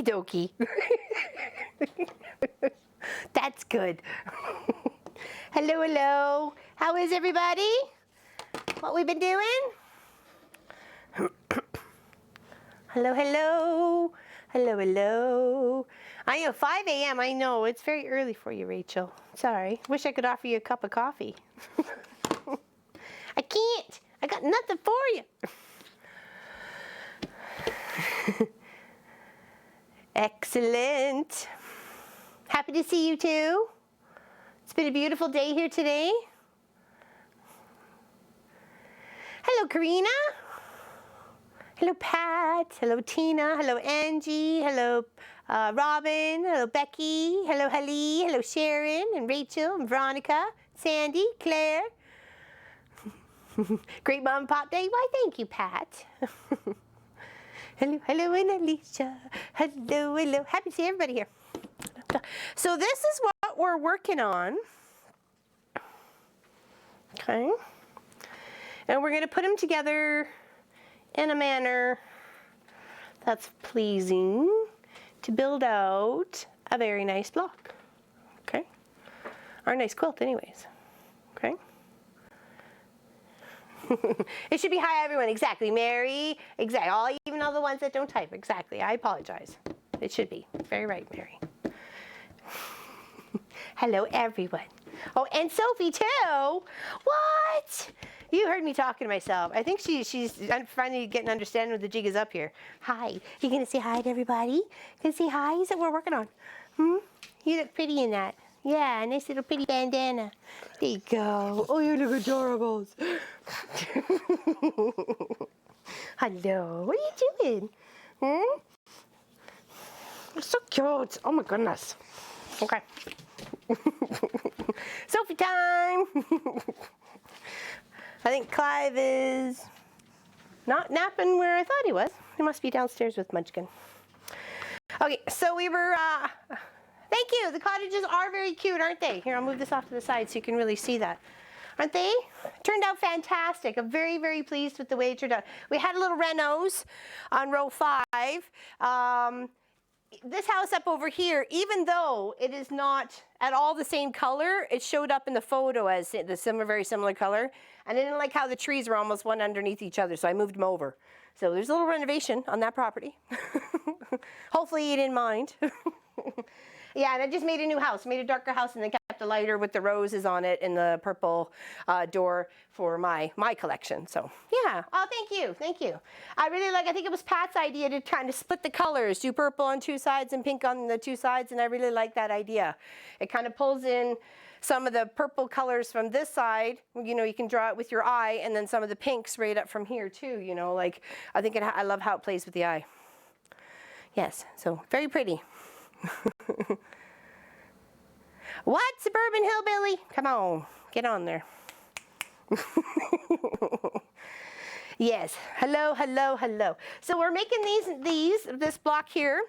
Okie dokie. That's good. Hello, hello. How is everybody? What we been doing? Hello, hello. Hello, hello. I know, 5 a.m. I know, it's very early for you, Rachel. Sorry. Wish I could offer you a cup of coffee. I can't. I got nothing for you. Excellent. Happy to see you too. It's been a beautiful day here today. Hello, Karina. Hello, Pat. Hello, Tina. Hello, Angie. Hello, Robin. Hello, Becky. Hello, Hallie. Hello, Sharon and Rachel and Veronica, Sandy, Claire. Great Mom and Pop Day. Why, thank you, Pat. Hello, hello, and Alicia. Hello, hello. Happy to see everybody here. So this is what we're working on. Okay. And we're going to put them together in a manner that's pleasing to build out a very nice block. Okay. Our nice quilt anyways. Okay. It should be hi everyone. Exactly. Mary. Exactly. Even all the ones that don't type. Exactly. I apologize. It should be. Very right, Mary. Hello everyone. Oh, and Sophie too. What? You heard me talking to myself. I think she's finally getting understanding what the jig is up here. Hi. You gonna say hi to everybody? Gonna say hi? Is that what we're working on? You look pretty in that. Yeah, nice little pretty bandana. There you go. Oh, you look adorable. Hello. What are you doing? You're so cute. Oh my goodness. Okay. Sophie time. I think Clive is not napping where I thought he was. He must be downstairs with Munchkin. Okay, so we were, thank you. The cottages are very cute, aren't they? Here, I'll move this off to the side so you can really see that. Aren't they? Turned out fantastic. I'm very, very pleased with the way it turned out. We had a little renos on row 5. This house up over here, even though it is not at all the same color, it showed up in the photo as the very similar color. And I didn't like how the trees were almost one underneath each other, so I moved them over. So there's a little renovation on that property. Hopefully you didn't mind. Yeah, and I just made a new house, made a darker house, and then kept the lighter with the roses on it and the purple door for my collection. So yeah, oh, thank you. I really like, I think it was Pat's idea to kind of split the colors, do purple on 2 sides and pink on the 2 sides, and I really like that idea. It kind of pulls in some of the purple colors from this side, you know, you can draw it with your eye, and then some of the pinks right up from here too, you know, like, I think I love how it plays with the eye. Yes, so very pretty. What, Suburban Hillbilly? Come on, get on there. Yes, hello, hello, hello. So we're making this block here.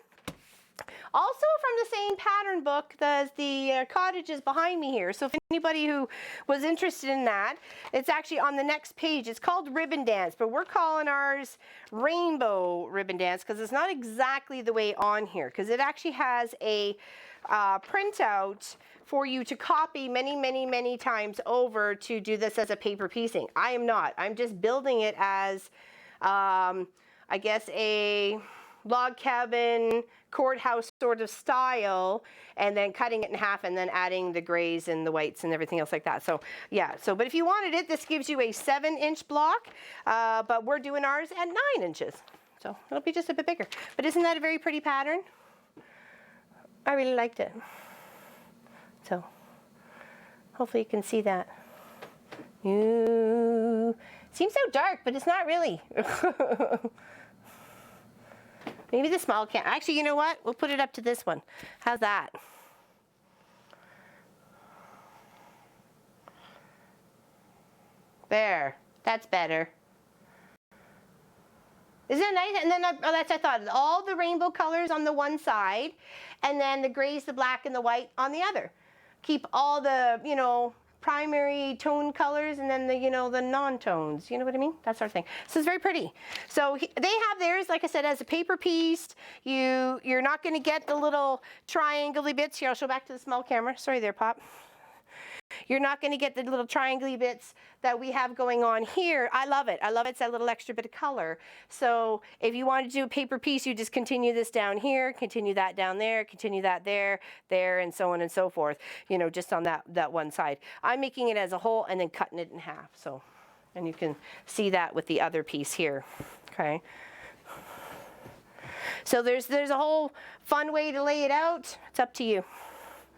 Also from the same pattern book as the cottages behind me here. So if anybody who was interested in that, it's actually on the next page. It's called Ribbon Dance, but we're calling ours Rainbow Ribbon Dance because it's not exactly the way on here, because it actually has a printout for you to copy many, many, many times over to do this as a paper piecing. I am not. I'm just building it as, I guess, a log cabin courthouse sort of style, and then cutting it in half and then adding the grays and the whites and everything else like that. So yeah, so but if you wanted it, this gives you a 7-inch block, but we're doing ours at 9 inches. So it'll be just a bit bigger. But isn't that a very pretty pattern? I really liked it. So hopefully you can see that. It seems so dark, but it's not really. Maybe the small can. Actually, you know what? We'll put it up to this one. How's that? There. That's better. Isn't it nice? And then, that's I thought. All the rainbow colors on the one side, and then the grays, the black, and the white on the other. Keep all the, you know, primary tone colors and then the, you know, the non-tones, you know what I mean? That sort of thing. So it's very pretty. So they have theirs, like I said, as a paper piece. You're not going to get the little triangle-y bits. Here, I'll show back to the small camera. Sorry there, Pop. You're not going to get the little triangle-y bits that we have going on here. I love it. I love it's that little extra bit of color. So if you want to do a paper piece, you just continue this down here, continue that down there, continue that there, and so on and so forth, you know, just on that one side. I'm making it as a whole and then cutting it in half. So, and you can see that with the other piece here, okay? So there's a whole fun way to lay it out. It's up to you,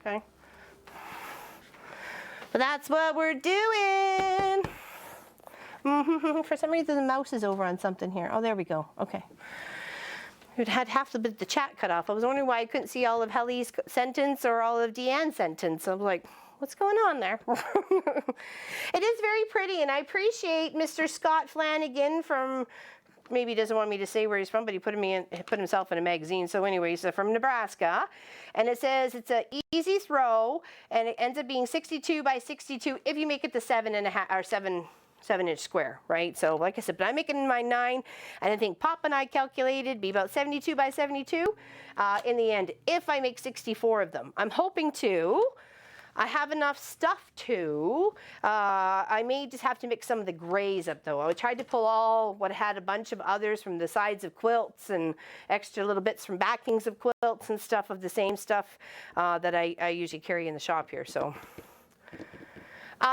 okay? But that's what we're doing. For some reason, the mouse is over on something here. Oh, there we go. Okay. It had half the chat cut off. I was wondering why I couldn't see all of Helly's sentence or all of Deanne's sentence. I was like, what's going on there? It is very pretty, and I appreciate Mr. Scott Flanagan from, maybe he doesn't want me to say where he's from, but he put himself in a magazine. So anyways, from Nebraska. And it says it's an easy throw, and it ends up being 62 by 62 if you make it the 7.5 or 7-inch square, right? So like I said, but I'm making my 9, and I think Pop and I calculated be about 72 by 72 in the end, if I make 64 of them. I'm hoping to. I have enough stuff to. I may just have to mix some of the grays up though. I tried to pull all what had a bunch of others from the sides of quilts and extra little bits from backings of quilts and stuff of the same stuff that I usually carry in the shop here. So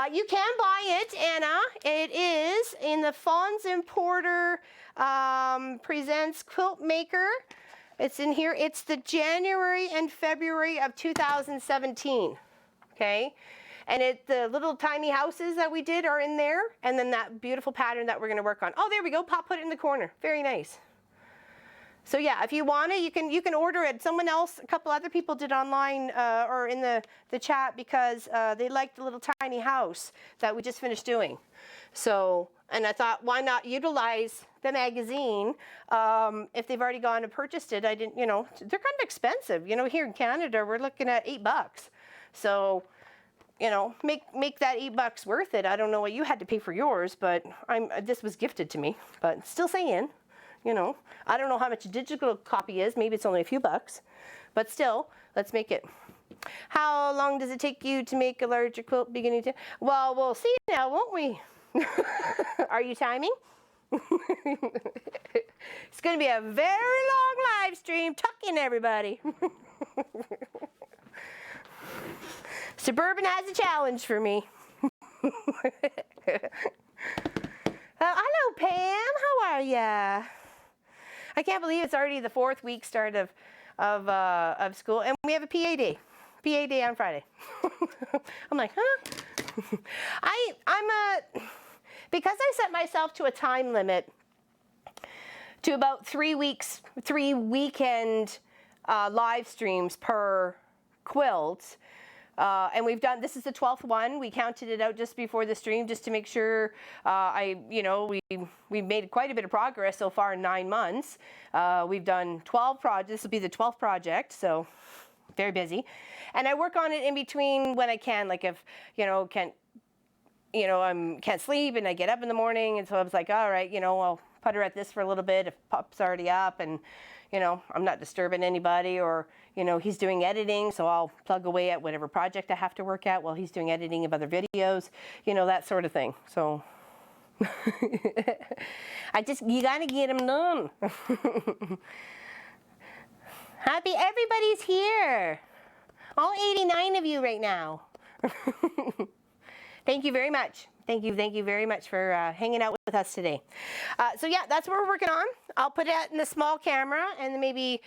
you can buy it, Anna. It is in the Fons Importer Presents Quiltmaker. It's in here. It's the January and February of 2017. Okay, and the little tiny houses that we did are in there, and then that beautiful pattern that we're going to work on. Oh, there we go. Pop put it in the corner. Very nice. So yeah, if you want it, you can order it. Someone else, a couple other people did online or in the chat because they liked the little tiny house that we just finished doing. So, and I thought, why not utilize the magazine if they've already gone and purchased it? I didn't, you know, they're kind of expensive. You know, here in Canada, we're looking at $8. So, you know, make that $8 worth it. I don't know what you had to pay for yours, but this was gifted to me. But still saying, you know, I don't know how much a digital copy is. Maybe it's only a few bucks, but still, let's make it. How long does it take you to make a larger quilt beginning to? Well, we'll see now, won't we? Are you timing? It's going to be a very long live stream. Tuck in, everybody. Suburban has a challenge for me. Hello, Pam. How are ya? I can't believe it's already the 4th week start of school, and we have a PA day. PA day on Friday. I'm like, huh? Because I set myself to a time limit to about 3 weekend live streams per quilt. And we've done, this is the 12th one. We counted it out just before the stream just to make sure we've made quite a bit of progress so far in 9 months. We've done 12 projects. This will be the 12th project, so very busy. And I work on it in between when I can, like if, can't sleep and I get up in the morning. And so I was like, all right, I'll putter at this for a little bit if Pop's already up and, I'm not disturbing anybody, or, he's doing editing, so I'll plug away at whatever project I have to work at while he's doing editing of other videos, that sort of thing. So you gotta get them done. Happy everybody's here. All 89 of you right now. Thank you very much. Thank you very much for hanging out with us today. So yeah, that's what we're working on. I'll put it in the small camera, and then maybe,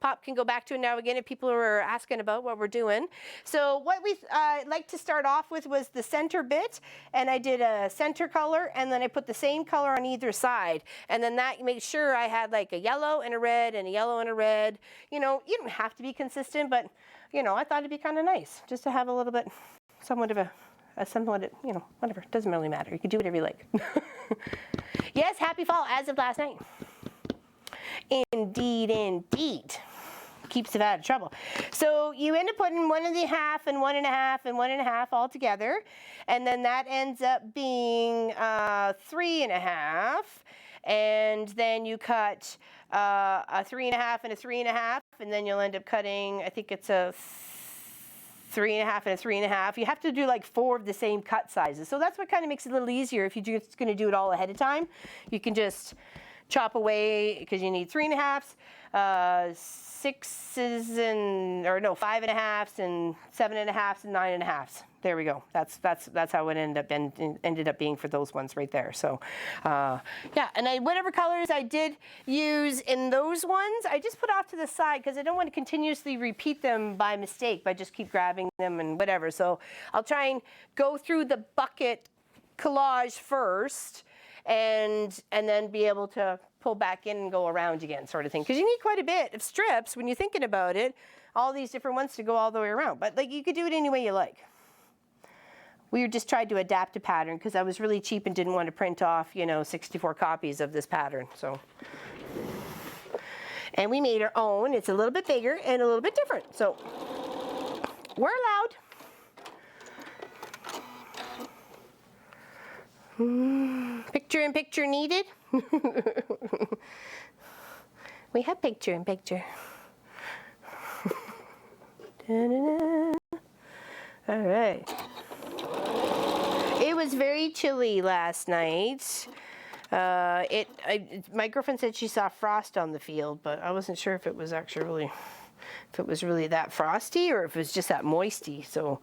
Pop can go back to it now again if people are asking about what we're doing. So what we like to start off with was the center bit, and I did a center color, and then I put the same color on either side, and then that makes sure I had like a yellow and a red and a yellow and a red. You don't have to be consistent, but I thought it'd be kind of nice just to have a little bit, somewhat of a whatever, it doesn't really matter. You can do whatever you like. Yes, happy fall as of last night. Indeed, indeed. keeps it out of trouble. So you end up putting 1.5 and 1.5 and 1.5 all together, and then that ends up being 3.5, and then you cut a 3.5 and a 3.5, and then you'll end up cutting, I think it's a 3.5 and a 3.5. You have to do like 4 of the same cut sizes. So that's what kind of makes it a little easier. If you're just going to do it all ahead of time, you can just chop away, because you need 3.5s, 6s, and, or no, 5.5s, and 7.5s, and 9.5s. There we go. That's how it ended up being for those ones right there. So yeah, and whatever colors I did use in those ones, I just put off to the side because I don't want to continuously repeat them by mistake, but just keep grabbing them and whatever. So I'll try and go through the bucket collage first, and then be able to pull back in and go around again, sort of thing. Because you need quite a bit of strips when you're thinking about it, all these different ones to go all the way around. But like, you could do it any way you like. We just tried to adapt a pattern because I was really cheap and didn't want to print off, 64 copies of this pattern. So, and we made our own. It's a little bit bigger and a little bit different. So we're allowed. Picture in picture needed. We have picture in picture. Da-da-da. All right. It was very chilly last night. My girlfriend said she saw frost on the field, but I wasn't sure if it was actually really that frosty or if it was just that moisty. So,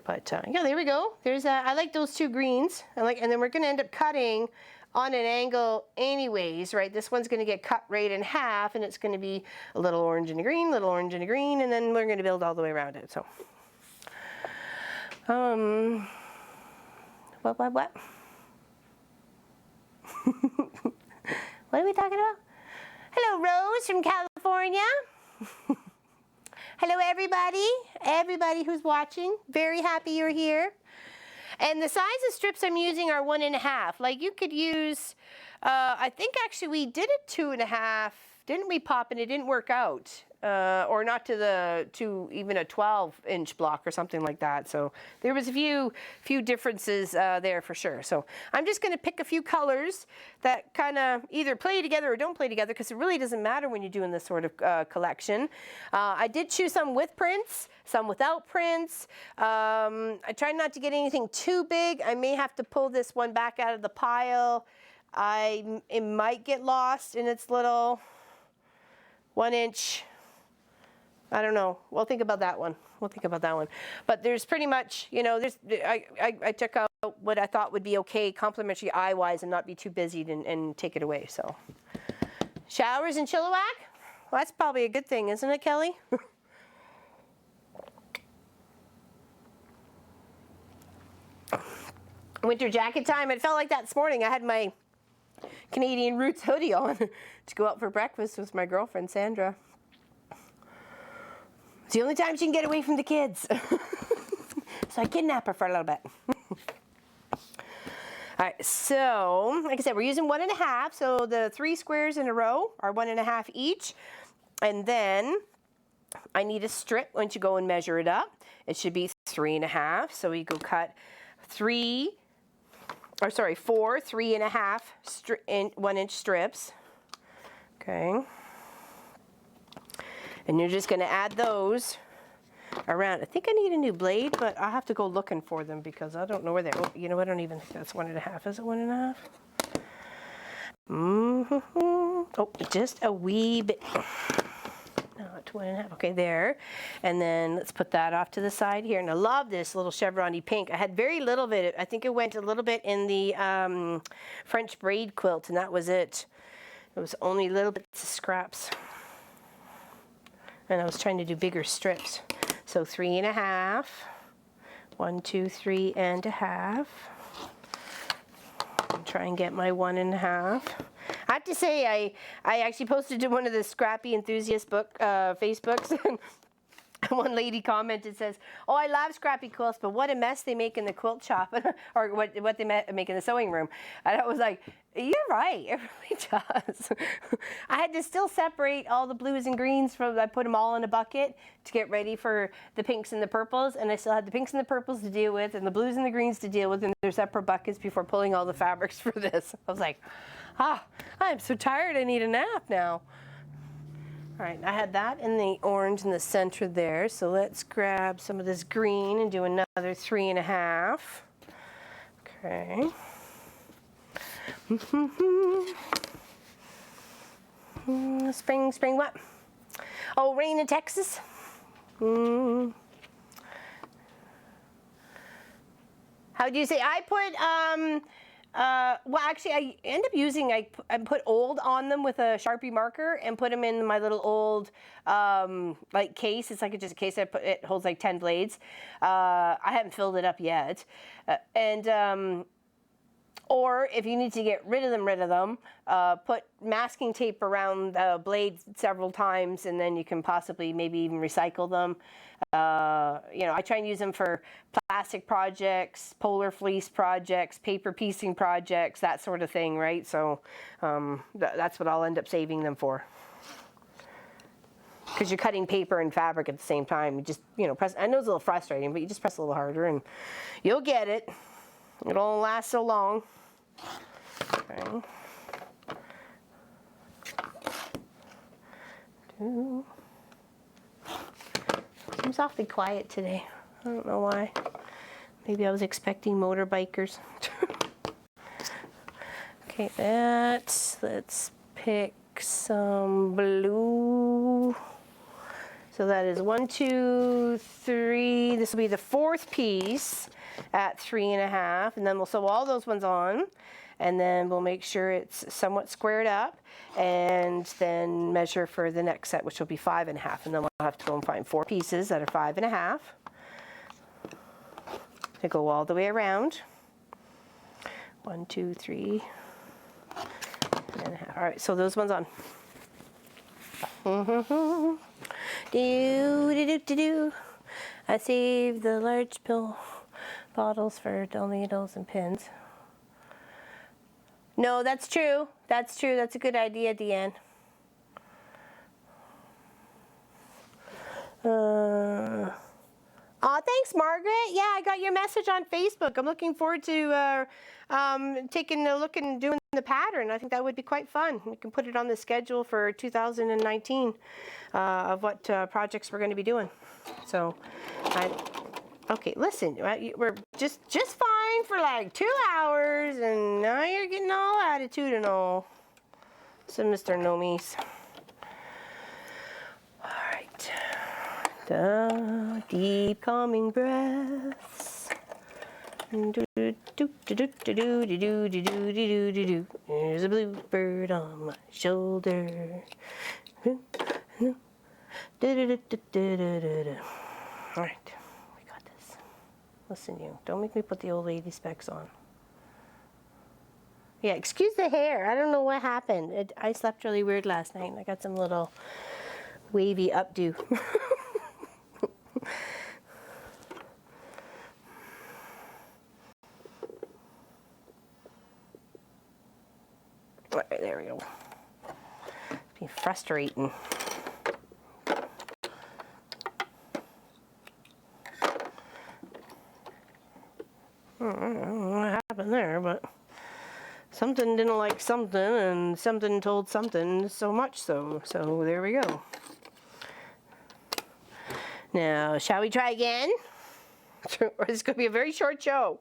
but yeah, there we go. I like those 2 greens. And then we're going to end up cutting on an angle anyways, right? This one's going to get cut right in half, and it's going to be a little orange and a green, little orange and a green, and then we're going to build all the way around it. So, what? What are we talking about? Hello, Rose from California. Hello, everybody who's watching. Very happy you're here. And the size of strips I'm using are 1.5. Like, you could use, I think actually we did it 2.5, didn't we, Pop? And it didn't work out, or not to even a 12-inch block or something like that. So there was a few differences there for sure. So I'm just going to pick a few colors that kind of either play together or don't play together, because it really doesn't matter when you're doing this sort of collection. I did choose some with prints, some without prints. I tried not to get anything too big. I may have to pull this one back out of the pile. It might get lost in its little 1-inch. I don't know. We'll think about that one. But there's pretty much, I took out what I thought would be okay, complimentary eye-wise, and not be too busy and take it away. So, showers in Chilliwack? Well, that's probably a good thing, isn't it, Kelly? Winter jacket time. It felt like that this morning. I had my Canadian Roots hoodie on to go out for breakfast with my girlfriend, Sandra. It's the only time she can get away from the kids. So I kidnap her for a little bit. All right, so like I said, we're using 1.5. So the 3 squares in a row are 1.5 each. And then I need a strip once you go and measure it up. It should be 3.5. So we go cut 4 3.5 1-inch strips. Okay. And you're just going to add those around. I think I need a new blade, but I'll have to go looking for them because I don't know where they're. Oh, I don't even think that's 1.5. Is it 1.5? Oh, just a wee bit. No, 2.5. Okay, there. And then let's put that off to the side here. And I love this little chevron-y pink. I had very little of it. I think it went a little bit in the French braid quilt, and that was it. It was only little bits of scraps. And I was trying to do bigger strips. So 3.5. 1, 2, 3.5. Try and get my 1.5. I have to say, I actually posted to one of the Scrappy enthusiast Facebooks, and One lady commented, says, "Oh, I love Scrappy quilts, but what a mess they make in the quilt shop," or what they make in the sewing room. And I was like, "You're right, it really does." I had to still separate all the blues and greens I put them all in a bucket to get ready for the pinks and the purples, and I still had the pinks and the purples to deal with, and the blues and the greens to deal with in their separate buckets before pulling all the fabrics for this. I was like, I'm so tired, I need a nap now. All right, I had that in the orange in the center there, so let's grab some of this green and do another 3.5. Okay. Spring what? Oh, rain in Texas. How do you say? I put well, actually, I end up using, I put old on them with a Sharpie marker and put them in my little old, like case. It's like just a case it holds like 10 blades. I haven't filled it up yet. Or if you need to get rid of them, put masking tape around the blades several times, and then you can possibly maybe even recycle them. You know, I try and use them for plastic projects, polar fleece projects, paper piecing projects, that sort of thing, right? So that's what I'll end up saving them for. Because you're cutting paper and fabric at the same time. You just, you know, press. I know it's a little frustrating, but you just press a little harder and you'll get it. It'll only last so long. Okay. Seems awfully quiet today. I don't know why. Maybe I was expecting motorbikers. Okay, let's pick some blue. So that is 1, 2, 3. This will be the 4th piece at 3.5, and then we'll sew all those ones on, and then we'll make sure it's somewhat squared up, and then measure for the next set, which will be 5.5, and then we'll have to go and find 4 pieces that are 5.5 to go all the way around. 1, 2, 3, and a half. All right, so those ones on. I saved the large pill bottles for dull needles and pins. No, that's true. That's true. That's a good idea, Deanne. Thanks, Margaret. Yeah, I got your message on Facebook. I'm looking forward to taking a look and doing the pattern. I think that would be quite fun. We can put it on the schedule for 2019 of what projects we're going to be doing. So, okay, listen, we're just fine for like 2 hours, and now you're getting all attitudinal, said Mr. Nomies. All right, the deep calming breaths. There's a bluebird on my shoulder. All right, we got this. Listen, you, don't make me put the old lady specs on. Yeah, excuse the hair. I don't know what happened. I slept really weird last night, and I got some little wavy updo. All right, there we go. It's been frustrating. I don't know what happened there, but something didn't like something, and something told something so much so. So there we go. Now, shall we try again? Or is it going to be a very short show?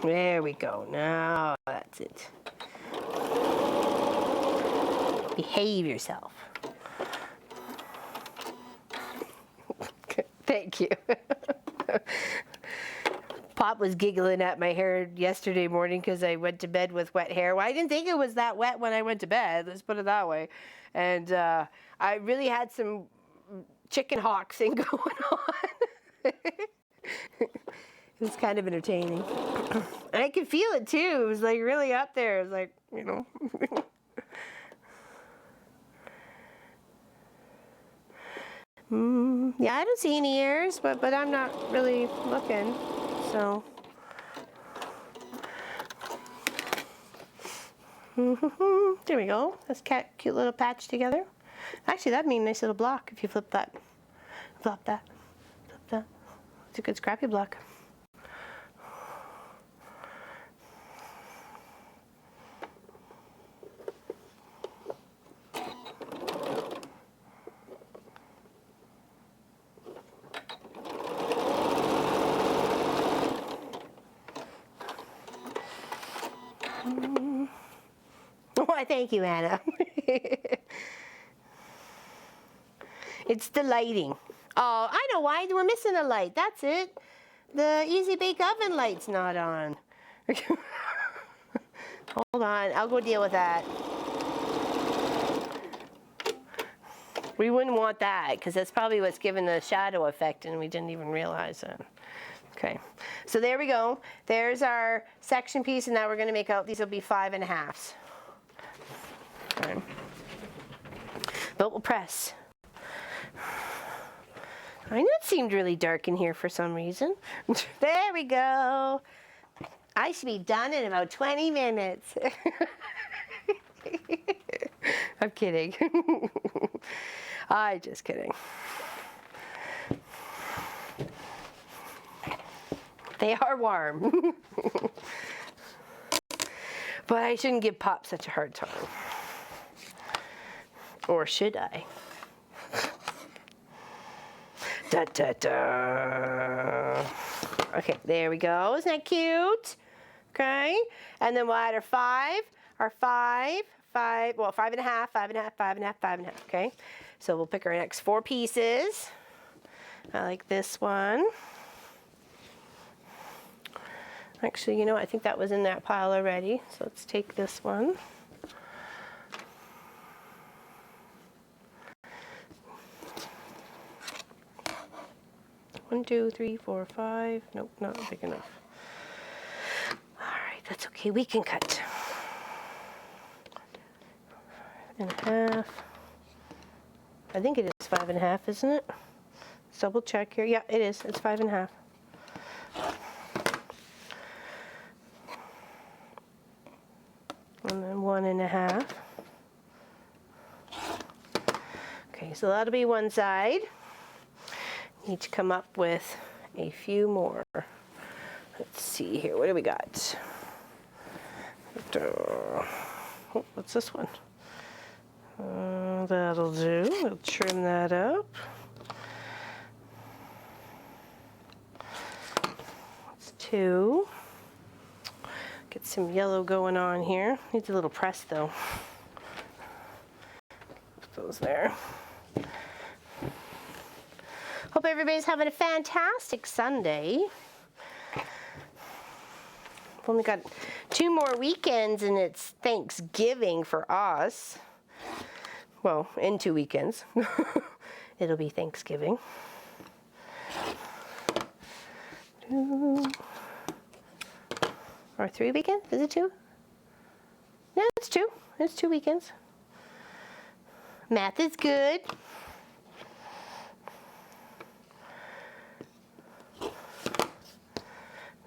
There we go. Now that's it. Behave yourself. Thank you. Pop was giggling at my hair yesterday morning because I went to bed with wet hair. Well, I didn't think it was that wet when I went to bed. Let's put it that way. And I really had some chicken hawk thing going on. It was kind of entertaining. And I could feel it too. It was like really up there. It was like, you know. Yeah, I don't see any ears, but I'm not really looking, so. There we go. That's cute little patch together. Actually, that'd be a nice little block if you flip that. Flop that. Flip that. It's a good scrappy block. Why, thank you, Anna. It's the lighting. Oh, I know why. We're missing a light. That's it. The Easy Bake Oven light's not on. Hold on. I'll go deal with that. We wouldn't want that because that's probably what's giving the shadow effect and we didn't even realize it. Okay, so there we go. There's our section piece, and now we're going to make out, these will be 5 1/2. Okay. But we'll press. I know it seemed really dark in here for some reason. There we go. I should be done in about 20 minutes. I'm kidding. I'm just kidding. They are warm. But I shouldn't give Pop such a hard time. Or should I? Da, da, da. Okay, there we go. Isn't that cute? Okay, and then we'll add our 5, well, 5 1/2, 5 1/2, 5 1/2, 5 1/2, okay? So we'll pick our next 4 pieces. I like this one. Actually, you know, I think that was in that pile already, so let's take this one. One, 2, 3, 4, 5. Nope, not big enough. All right, that's okay. We can cut. 5 1/2. I think it is 5 1/2, isn't it? Let's double check here. Yeah, it is. It's 5 1/2. And then 1 1/2. Okay, so that'll be one side. Need to come up with a few more. Let's see here. What do we got? Oh, what's this one? That'll do. We'll trim that up. That's 2. Get some yellow going on here. Needs a little press though. Put those there. Hope everybody's having a fantastic Sunday. We've only got 2 more weekends and it's Thanksgiving for us. Well, in 2 weekends. It'll be Thanksgiving. 2 or 3 weekends? Is it 2? No, it's 2. It's 2 weekends. Math is good.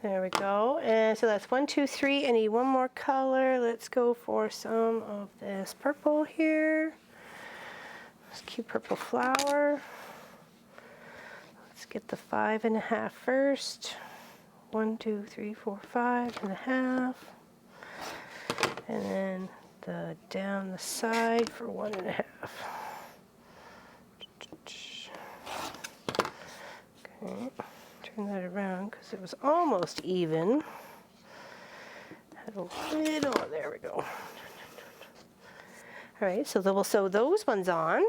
There we go. And so that's 1, 2, 3. I need one more color. Let's go for some of this purple here. This cute purple flower. Let's get the 5 1/2 first. 1, 2, 3, 4, 5 1/2. And then the down the side for 1 1/2. Okay. Turn that around because it was almost even. Had a little, there we go. All right, so then we'll sew those ones on,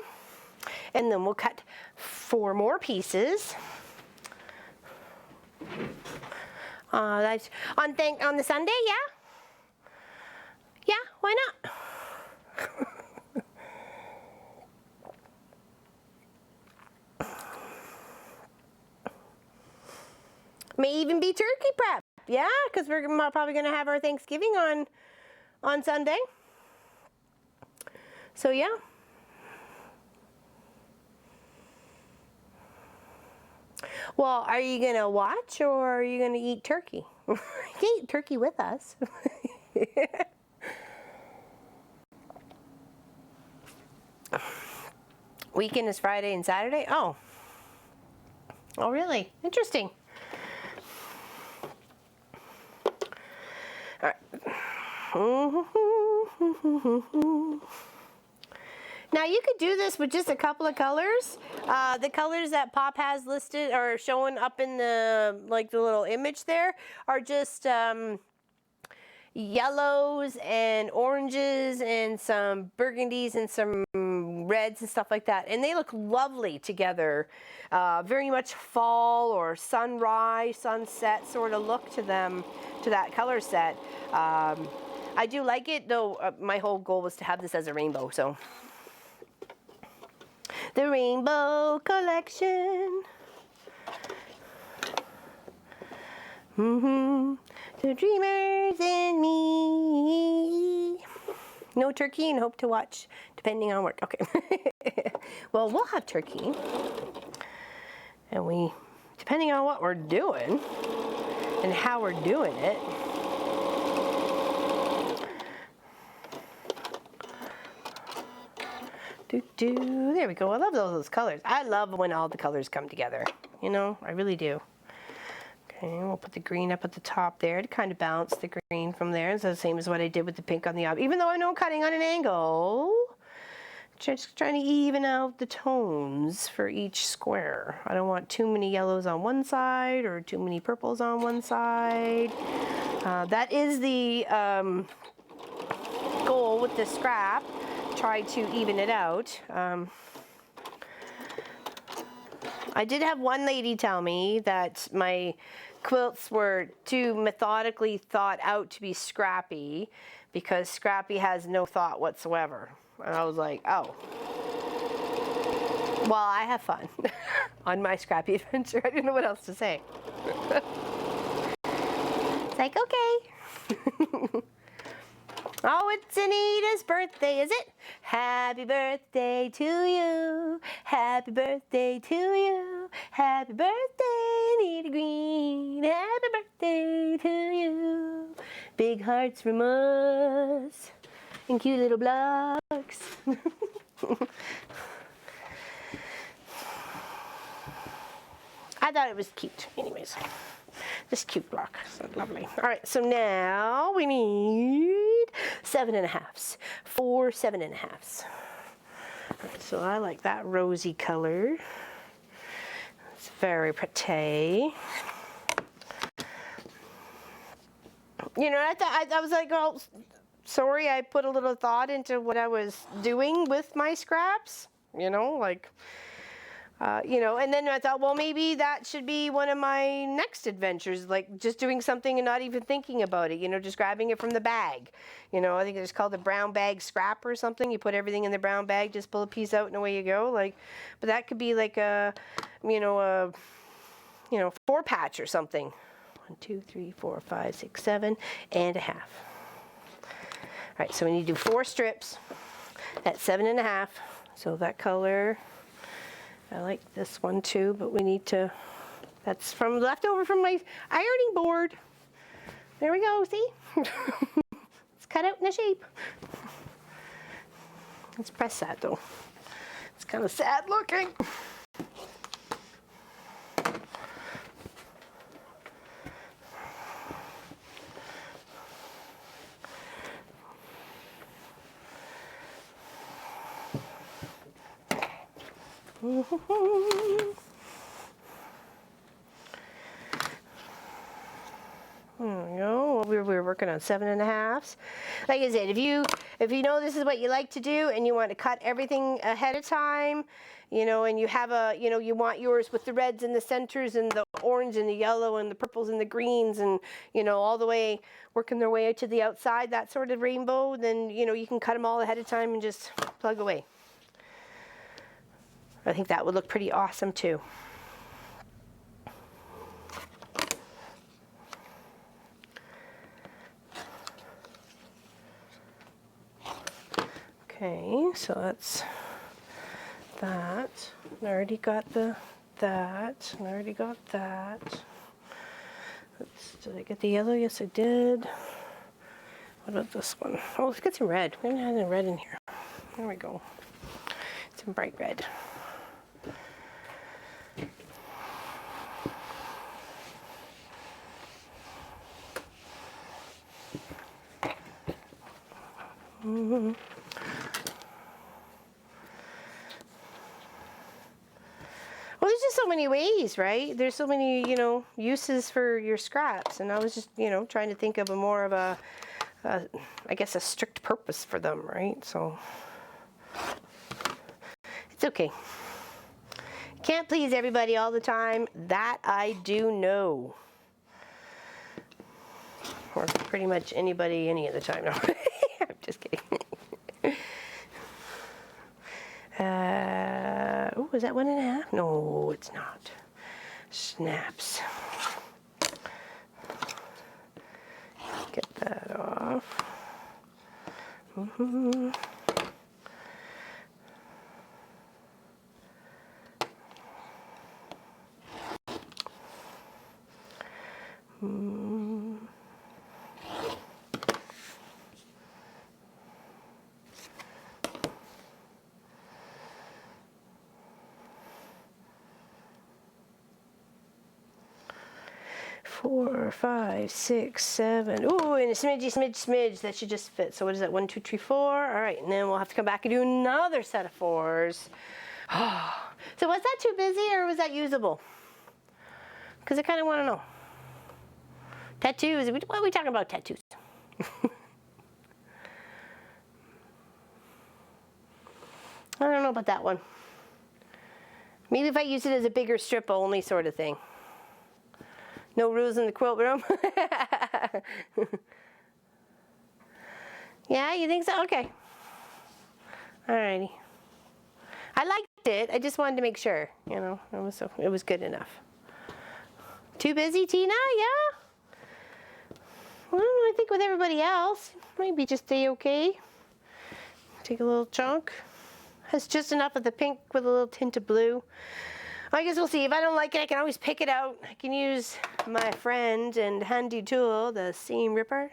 and then we'll cut 4 more pieces. That's on the Sunday, yeah? Yeah, why not? May even be turkey prep, yeah, because we're probably going to have our Thanksgiving on Sunday. So yeah. Well, are you going to watch or are you going to eat turkey? You can eat turkey with us. Weekend is Friday and Saturday? Oh. Oh, really? Interesting. All right. Now you could do this with just a couple of colors. The colors that Pop has listed or showing up in the the little image there are just yellows and oranges and some burgundies and some reds and stuff like that, and they look lovely together. Very much fall or sunrise, sunset sort of look to them, to that color set. I do like it, though. My whole goal was to have this as a rainbow, so the Rainbow Collection. The dreamers and me. No turkey and hope to watch depending on work. Okay. Well, we'll have turkey. And depending on what we're doing and how we're doing it. There we go. I love those colors. I love when all the colors come together. You know, I really do. Okay, we'll put the green up at the top there to kind of bounce the green from there. It's the same as what I did with the pink on the object. Even though I know I'm cutting on an angle, just trying to even out the tones for each square. I don't want too many yellows on one side or too many purples on one side. That is the goal with the scrap. Try to even it out. I did have one lady tell me that my quilts were too methodically thought out to be scrappy because Scrappy has no thought whatsoever. And I was like, oh. Well, I have fun on my Scrappy adventure. I didn't know what else to say. It's like, okay. Oh, it's Anita's birthday, is it? Happy birthday to you. Happy birthday to you. Happy birthday, Anita Green. Happy birthday to you. Big hearts from us and cute little blocks. I thought it was cute. Anyways, this cute block. So lovely. All right, so now we need 7.5s. 4 7.5s. All right, so I like that rosy color. It's very pretty. You know, I was like, oh, sorry, I put a little thought into what I was doing with my scraps. You know, like... you know, and then I thought, well, maybe that should be one of my next adventures, like just doing something and not even thinking about it, you know, just grabbing it from the bag. You know, I think it's called the brown bag scrap or something. You put everything in the brown bag, just pull a piece out and away you go. Like, but that could be like a, you know, 4-patch or something. 1, 2, 3, 4, 5, 6, 7.5. All right, so we need to do 4 strips at 7.5. So that color... I like this one too, but we need to, that's from leftover from my ironing board. There we go, see? It's cut out in the shape. Let's press that though. It's kind of sad looking. There we go. We're working on 7.5s. Like I said, if you know this is what you like to do and you want to cut everything ahead of time, you know, and you have a, you know, you want yours with the reds and the centers and the orange and the yellow and the purples and the greens and, you know, all the way working their way out to the outside, that sort of rainbow, then, you know, you can cut them all ahead of time and just plug away. I think that would look pretty awesome too. Okay, so that's that. I already got the that. I already got that. Did I get the yellow? Yes, I did. What about this one? Oh, let's get some red. We haven't had any red in here. There we go. Some bright red. Mm-hmm. Well, there's just so many ways, right? There's so many, uses for your scraps, and I was just, trying to think of more of a, I guess, a strict purpose for them, right? So it's okay. Can't please everybody all the time. That I do know. Or pretty much anybody any of the time. No, I'm just kidding. Oh, is that 1.5? No, it's not. Snaps. Get that off. Mm-hmm. Mm. 4, 5, 6, 7. Ooh, and a smidge. That should just fit. So what is that? 1, 2, 3, 4. All right, and then we'll have to come back and do another set of 4s. So was that too busy or was that usable? Because I kind of want to know. Tattoos. What are we talking about? Tattoos. I don't know about that one. Maybe if I use it as a bigger strip only sort of thing. No rules in the quilt room? Yeah, you think so? Okay. Alrighty. I liked it. I just wanted to make sure, it was good enough. Too busy, Tina? Yeah? Well, I think with everybody else, maybe just stay okay. Take a little chunk. Has just enough of the pink with a little tint of blue. I guess we'll see. If I don't like it, I can always pick it out. I can use my friend and handy tool, the seam ripper.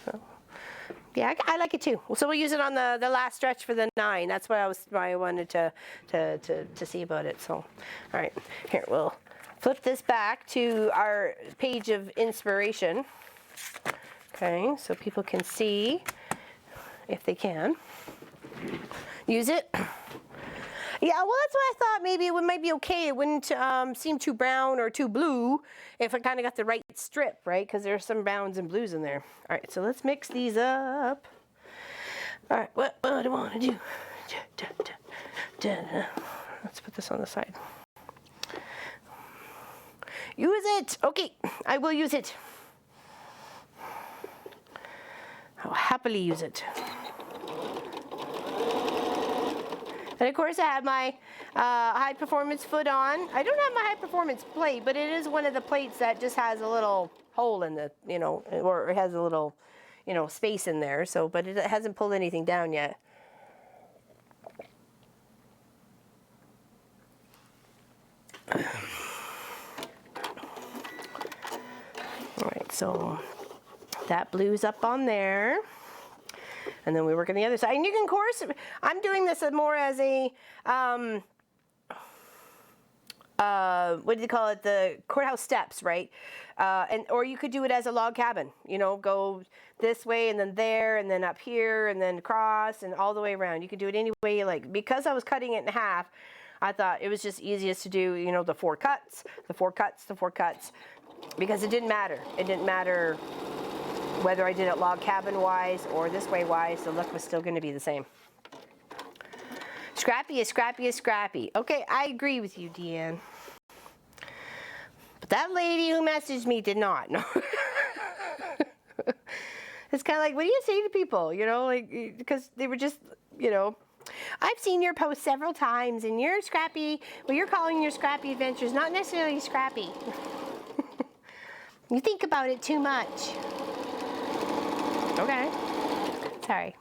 So, yeah, I like it too. So we'll use it on the last stretch for the 9. That's what I wanted to see about it. So, all right, here we'll flip this back to our page of inspiration. Okay, so people can see if they can use it. Yeah, well, that's what I thought. Maybe it might be okay. It wouldn't seem too brown or too blue if I kind of got the right strip, right? Because there's some browns and blues in there. All right, so let's mix these up. All right, what do I want to do? Let's put this on the side. Use it. Okay, I will use it. I'll happily use it. And of course I have my high performance foot on. I don't have my high performance plate, but it is one of the plates that just has a little hole in the, or it has a little, space in there. So, but it hasn't pulled anything down yet. All right, so that blue's up on there. And then we work on the other side. And you can, of course, I'm doing this more as a, what do you call it? The courthouse steps, right? Or you could do it as a log cabin, go this way and then there and then up here and then across and all the way around. You could do it any way you like. Because I was cutting it in half, I thought it was just easiest to do, the 4 cuts, the 4 cuts, the 4 cuts, because it didn't matter. It didn't matter whether I did it log cabin wise or this way wise, the look was still going to be the same. Scrappy is scrappy is scrappy. Okay, I agree with you, Deanne. But that lady who messaged me did not. No. It's kind of like, what do you say to people? Because they were just, I've seen your post several times and you're scrappy, well, you're calling your scrappy adventures not necessarily scrappy. You think about it too much. Okay. Sorry.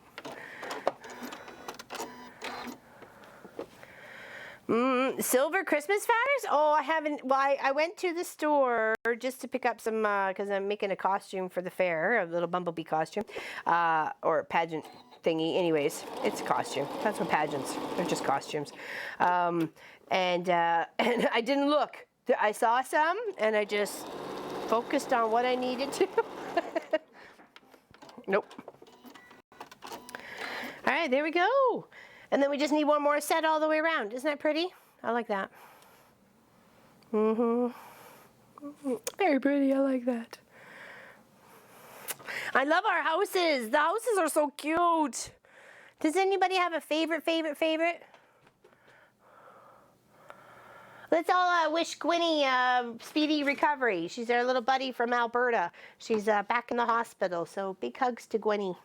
Silver Christmas fabrics? Oh, I haven't. Well, I went to the store just to pick up some, because I'm making a costume for the fair, a little bumblebee costume, or pageant thingy. Anyways, it's a costume. That's what pageants. They're just costumes. And I didn't look. I saw some, and I just focused on what I needed to. Nope. All right, there we go. And then we just need one more set all the way around. Isn't that pretty? I like that. Very pretty. I like that. I love our houses. The houses are so cute. Does anybody have a favorite? Let's all wish Gwynny speedy recovery. She's our little buddy from Alberta. She's back in the hospital, so big hugs to Gwynny.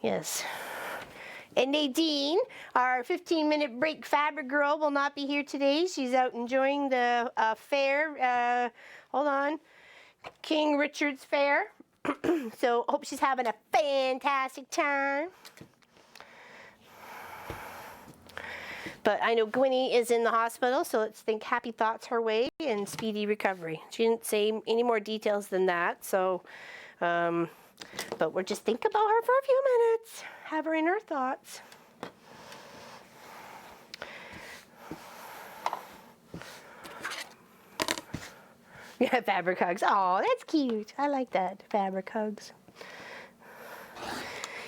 Yes. And Nadine, our 15-minute break fabric girl, will not be here today. She's out enjoying the fair. Hold on. King Richard's Fair. So hope she's having a fantastic time. But I know Gwynny is in the hospital, so let's think happy thoughts her way and speedy recovery. She didn't say any more details than that, so, but we'll just think about her for a few minutes. Have her in our thoughts. Yeah, fabric hugs. Oh, that's cute. I like that, fabric hugs.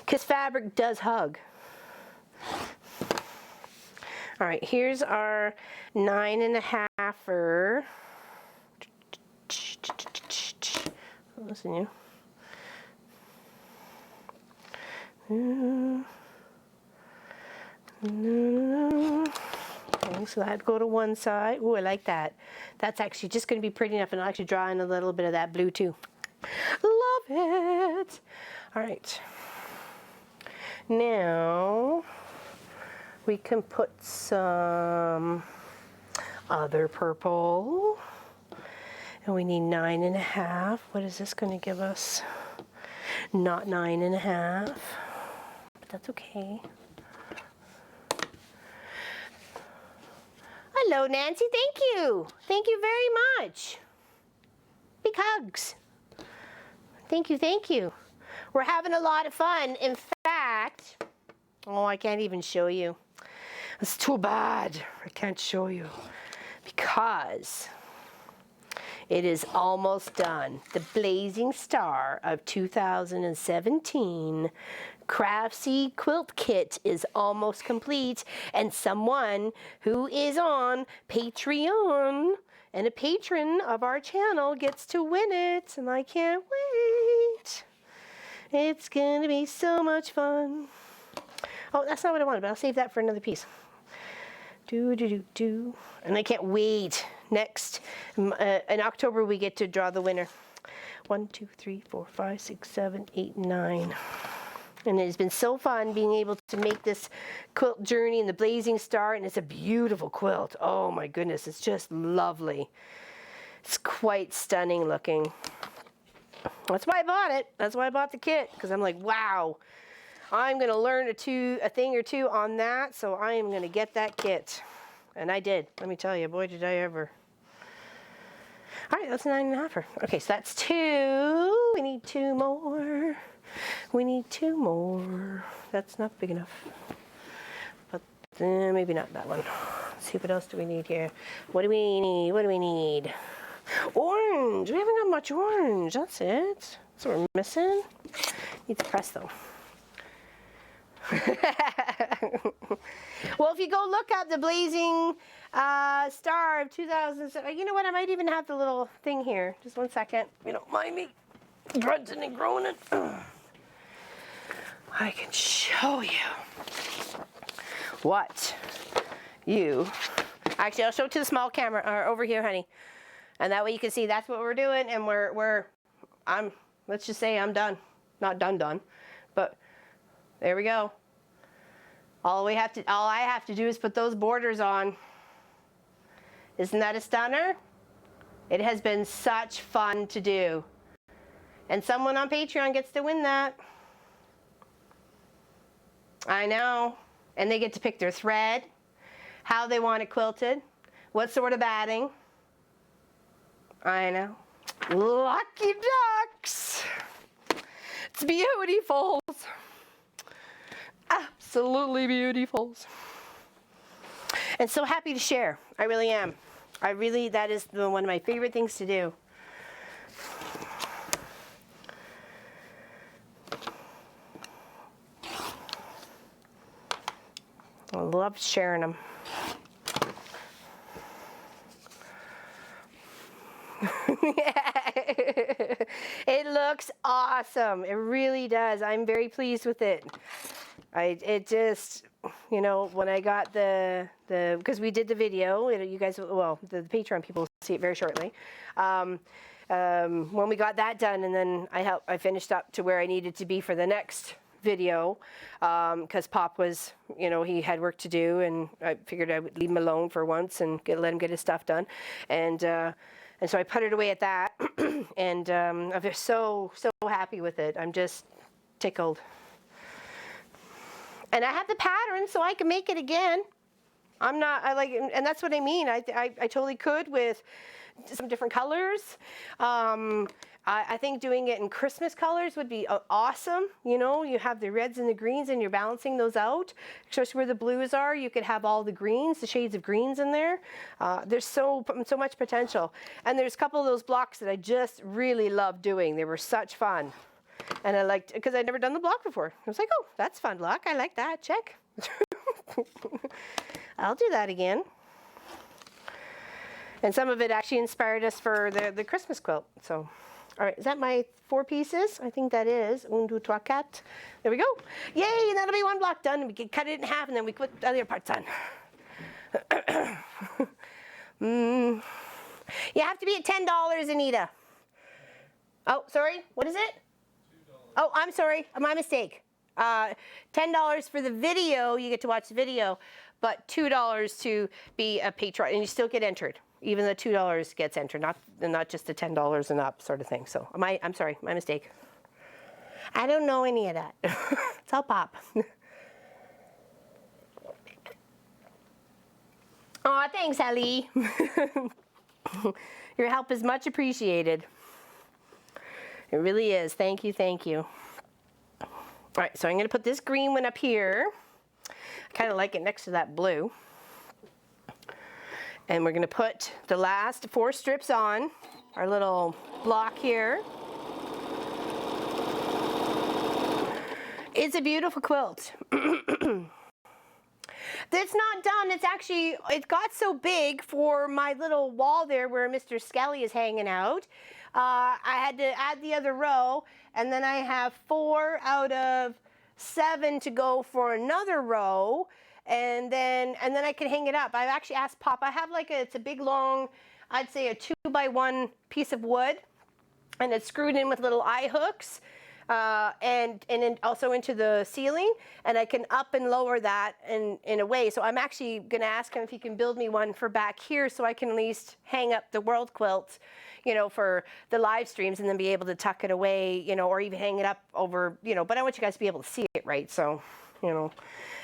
Because fabric does hug. All right, here's our 9.5er. Listen, you. Okay, so that'd go to one side. Ooh, I like that. That's actually just going to be pretty enough, and I'll actually draw in a little bit of that blue too. Love it. All right. Now we can put some other purple, and we need 9.5. What is this going to give us? Not 9.5, but that's okay. Hello, Nancy. Thank you. Thank you very much. Big hugs. Thank you. Thank you. We're having a lot of fun. In fact, oh, I can't even show you. It's too bad. I can't show you because it is almost done. The Blazing Star of 2017 Craftsy Quilt Kit is almost complete, and someone who is on Patreon and a patron of our channel gets to win it, and I can't wait. It's gonna be so much fun. Oh, that's not what I wanted, but I'll save that for another piece. And I can't wait. Next, in October, we get to draw the winner. 1, 2, 3, 4, 5, 6, 7, 8, 9. And it's been so fun being able to make this quilt journey in the Blazing Star, and it's a beautiful quilt. Oh my goodness, it's just lovely. It's quite stunning looking. That's why I bought it. That's why I bought the kit, because I'm like, wow, I'm going to learn a thing or two on that, so I am going to get that kit. And I did. Let me tell you, boy, did I ever. All right, that's 9.5. Okay, so that's 2. We need 2 more. We need 2 more. That's not big enough. But maybe not that one. Let's see, what else do we need here? What do we need? What do we need? Orange. We haven't got much orange. That's it. That's what we're missing. Need to press though. Well, if you go look up the Blazing Star of 2007, you know what? I might even have the little thing here. Just one second. You don't mind me grunting and groaning. I can show you what you. Actually, I'll show it to the small camera or over here, honey, and that way you can see that's what we're doing. And let's just say I'm done. Not done, but. There we go. All I have to do is put those borders on. Isn't that a stunner? It has been such fun to do. And someone on Patreon gets to win that. I know. And they get to pick their thread, how they want it quilted, what sort of batting. I know. Lucky ducks. It's beautiful. Absolutely beautiful. And so happy to share. I really am. That is one of my favorite things to do. I love sharing them. It looks awesome. It really does. I'm very pleased with it. It just, you know, when I got because we did the video, you guys, well, the Patreon people will see it very shortly. When we got that done, and then I finished up to where I needed to be for the next video, because Pop was, you know, he had work to do, and I figured I would leave him alone for once and let him get his stuff done. And so I put it away at that, and I'm just so happy with it. I'm just tickled. And I have the pattern, so I can make it again. And that's what I mean. I totally could with some different colors. I think doing it in Christmas colors would be awesome. You know, you have the reds and the greens, and you're balancing those out. Especially where the blues are, you could have all the greens, the shades of greens in there. There's so much potential. And there's a couple of those blocks that I just really love doing. They were such fun. And I liked, because I'd never done the block before. I was like, oh, that's fun block. I like that. Check. I'll do that again. And some of it actually inspired us for the Christmas quilt. So, all right, is that my 4 pieces? I think that is. 1, 2, 3, 4. There we go. Yay, that'll be 1 block done. We can cut it in half, and then we put the other parts on. You have to be at $10, Anita. Oh, sorry. What is it? Oh, I'm sorry. My mistake. $10 for the video. You get to watch the video, but $2 to be a patron, and you still get entered. Even the $2 gets entered, not just the $10 and up sort of thing. So I'm sorry, my mistake. I don't know any of that. It's all Pop. Aw, thanks, Ellie. Your help is much appreciated. It really is. Thank you, thank you. All right, so I'm going to put this green one up here. I kind of like it next to that blue. And we're going to put the last 4 strips on our little block here. It's a beautiful quilt. It's not done. It's actually, it got so big for my little wall there where Mr. Skelly is hanging out. I had to add the other row, and then I have 4 out of 7 to go for another row, and then I can hang it up. I've actually asked Pop. I have it's a big long, I'd say a 2x1 piece of wood, and it's screwed in with little eye hooks. And then also into the ceiling, and I can up and lower that in a way. So I'm actually going to ask him if he can build me one for back here, so I can at least hang up the world quilt, you know, for the live streams, and then be able to tuck it away, you know, or even hang it up over, you know. But I want you guys to be able to see it, right? So, you know,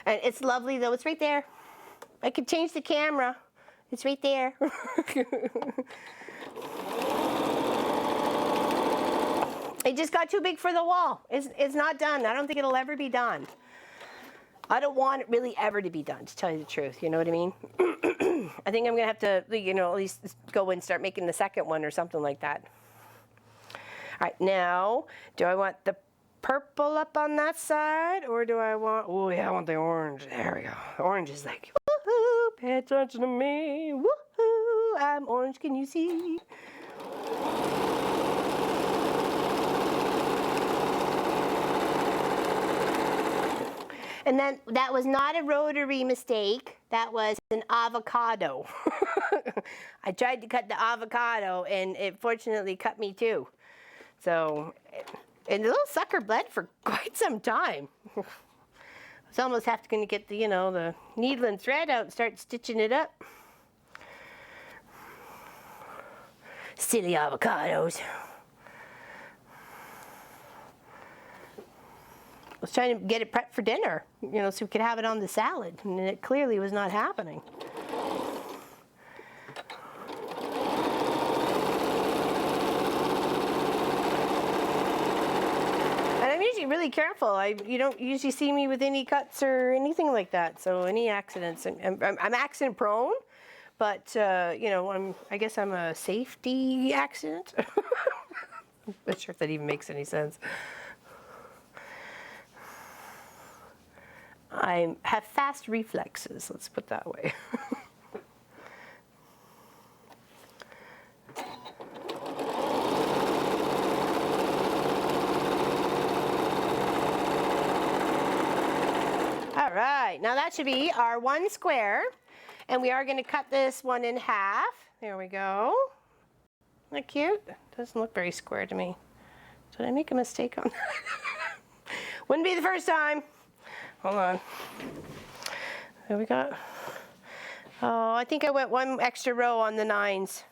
and it's lovely though. It's right there. I could change the camera. It's right there. It just got too big for the wall. It's not done. I don't think it'll ever be done. I don't want it really ever to be done, to tell you the truth. You know what I mean? I think I'm going to have to, you know, at least go and start making the second one or something like that. All right, now, do I want the purple up on that side, or do I want, oh yeah, I want the orange. There we go. The orange is like, woohoo, pay attention to me. Woohoo, I'm orange, can you see? And then that was not a rotary mistake. That was an avocado. I tried to cut the avocado, and it fortunately cut me too. So, and the little sucker bled for quite some time. I was almost going to get the, you know, the needle and thread out and start stitching it up. Silly avocados. I was trying to get it prepped for dinner, you know, so we could have it on the salad, and it clearly was not happening. really careful. You don't usually see me with any cuts or anything like that. So any accidents, I'm accident prone, but you know, I guess I'm a safety accident. I'm not sure if that even makes any sense. I have fast reflexes, let's put it that way. All right, now that should be our one square, and we are going to cut this one in half. There we go. Isn't that cute? Doesn't look very square to me. Did I make a mistake on that? Wouldn't be the first time. Hold on. There we go. Oh, I think I went one extra row on the 9s.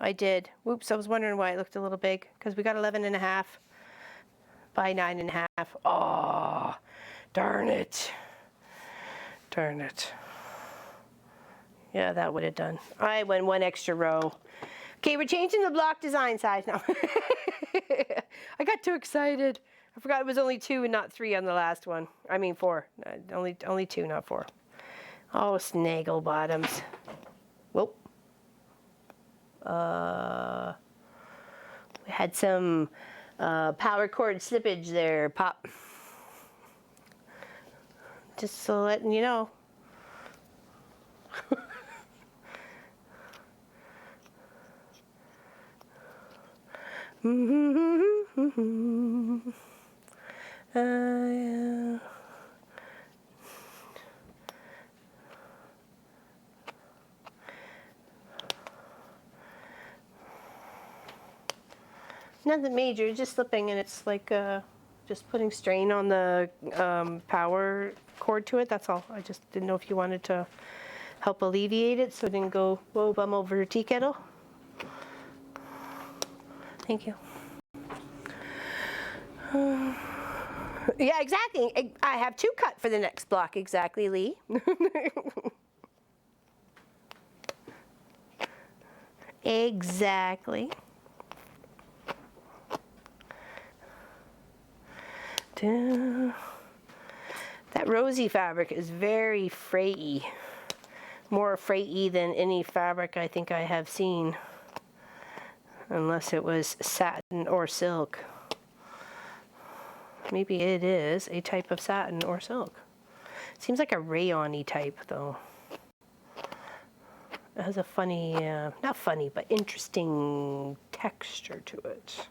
I did. Whoops, I was wondering why it looked a little big, because we got 11.5 by 9.5. Oh, darn it. Darn it. Yeah, that would have done. I went one extra row. Okay, we're changing the block design size now. I got too excited. I forgot it was only 2 and not 3 on the last one. I mean 4. Only 2, not 4. Oh, snaggle bottoms. Whoop. We had some power cord slippage there, Pop. Just so letting you know. Yeah. Nothing major, just slipping, and it's like just putting strain on the power cord to it, that's all. I just didn't know if you wanted to help alleviate it so it didn't go, whoa, bum over your tea kettle. Thank you. Yeah, exactly. I have 2 cut for the next block, exactly, Lee. Exactly. That rosy fabric is very frayy. More frayy than any fabric I think I have seen. Unless it was satin or silk. Maybe it is a type of satin or silk. Seems like a rayon-y type though. It has a funny, not funny, but interesting texture to it.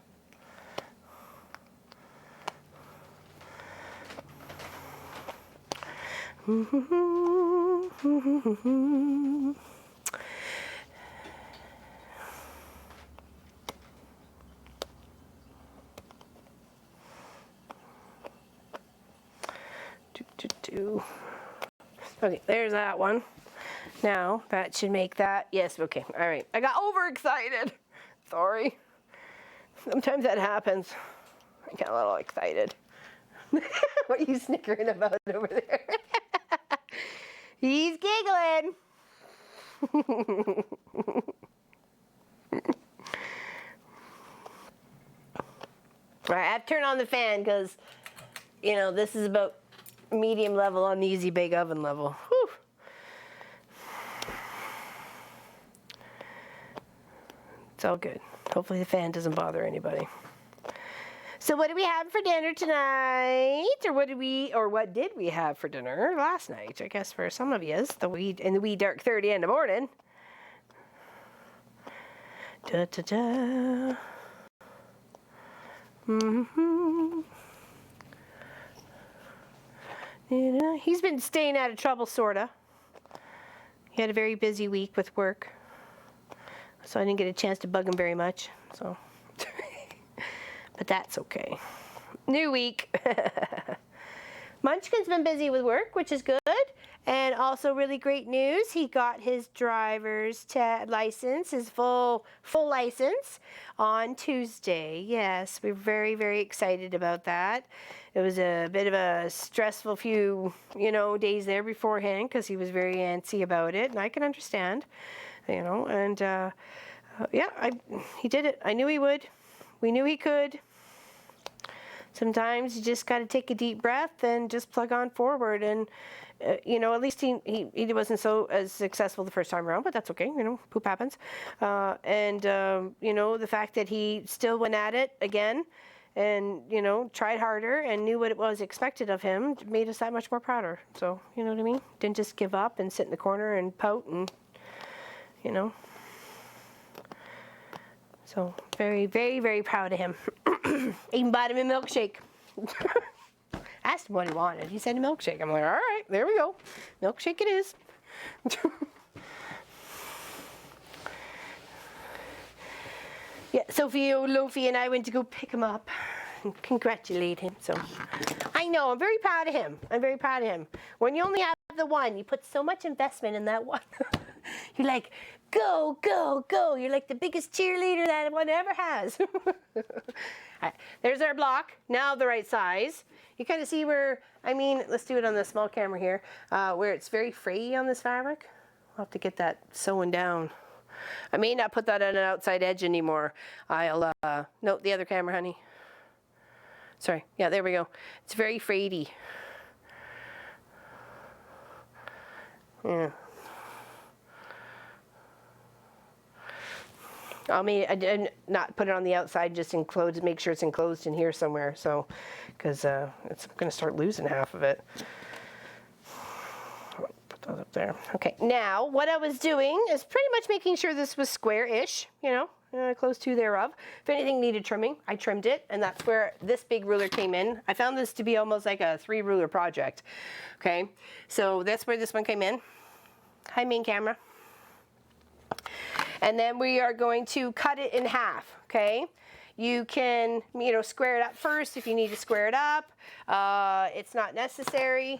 Okay, there's that one. Now, that should make that. Yes, okay, all right. I got overexcited. Sorry. Sometimes that happens. I get a little excited. What are you snickering about over there? He's giggling. All right, I have to turn on the fan because, you know, this is about medium level on the easy bake oven level. Whew. It's all good. Hopefully the fan doesn't bother anybody. So what do we have for dinner tonight? Or what did we have for dinner last night? I guess for some of yous, in the wee dark 30 in the morning. Da da da. He's been staying out of trouble, sorta. He had a very busy week with work, so I didn't get a chance to bug him very much. So, but that's okay. New week. Munchkin's been busy with work, which is good, and also really great news. He got his driver's license, his full license, on Tuesday. Yes, we're very, very excited about that. It was a bit of a stressful few, days there beforehand because he was very antsy about it, and I can understand, and yeah, he did it. I knew he would. We knew he could. Sometimes you just got to take a deep breath and just plug on forward. And, you know, at least he wasn't so as successful the first time around, but that's okay. You know, poop happens. You know, the fact that he still went at it again and, you know, tried harder and knew what it was expected of him made us that much more prouder. So, you know what I mean? Didn't just give up and sit in the corner and pout and, you know. So very, very, very proud of him. Even bought him a milkshake. Asked him what he wanted. He said a milkshake. I'm like, all right, there we go. Milkshake it is. Yeah, Sophie Lofi and I went to go pick him up and congratulate him. So I know, I'm very proud of him. I'm very proud of him. When you only have the one, you put so much investment in that one. You're like, go, go, go. You're like the biggest cheerleader that one ever has. All right, there's our block. Now the right size. You kind of see where, I mean, let's do it on the small camera here, where it's very frayy on this fabric. I'll have to get that sewn down. I may not put that on an outside edge anymore. I'll, no, the other camera, honey. Sorry, yeah, there we go. It's very frayedy. Yeah. I did not put it on the outside, just enclosed, make sure it's enclosed in here somewhere. So, because it's going to start losing half of it. Put that up there. Okay, now what I was doing is pretty much making sure this was square-ish, you know, close to thereof. If anything needed trimming, I trimmed it, and that's where this big ruler came in. I found this to be almost like a 3-ruler project. Okay, so that's where this one came in. Hi, main camera. And then we are going to cut it in half, okay? You can, you know, square it up first if you need to square it up. It's not necessary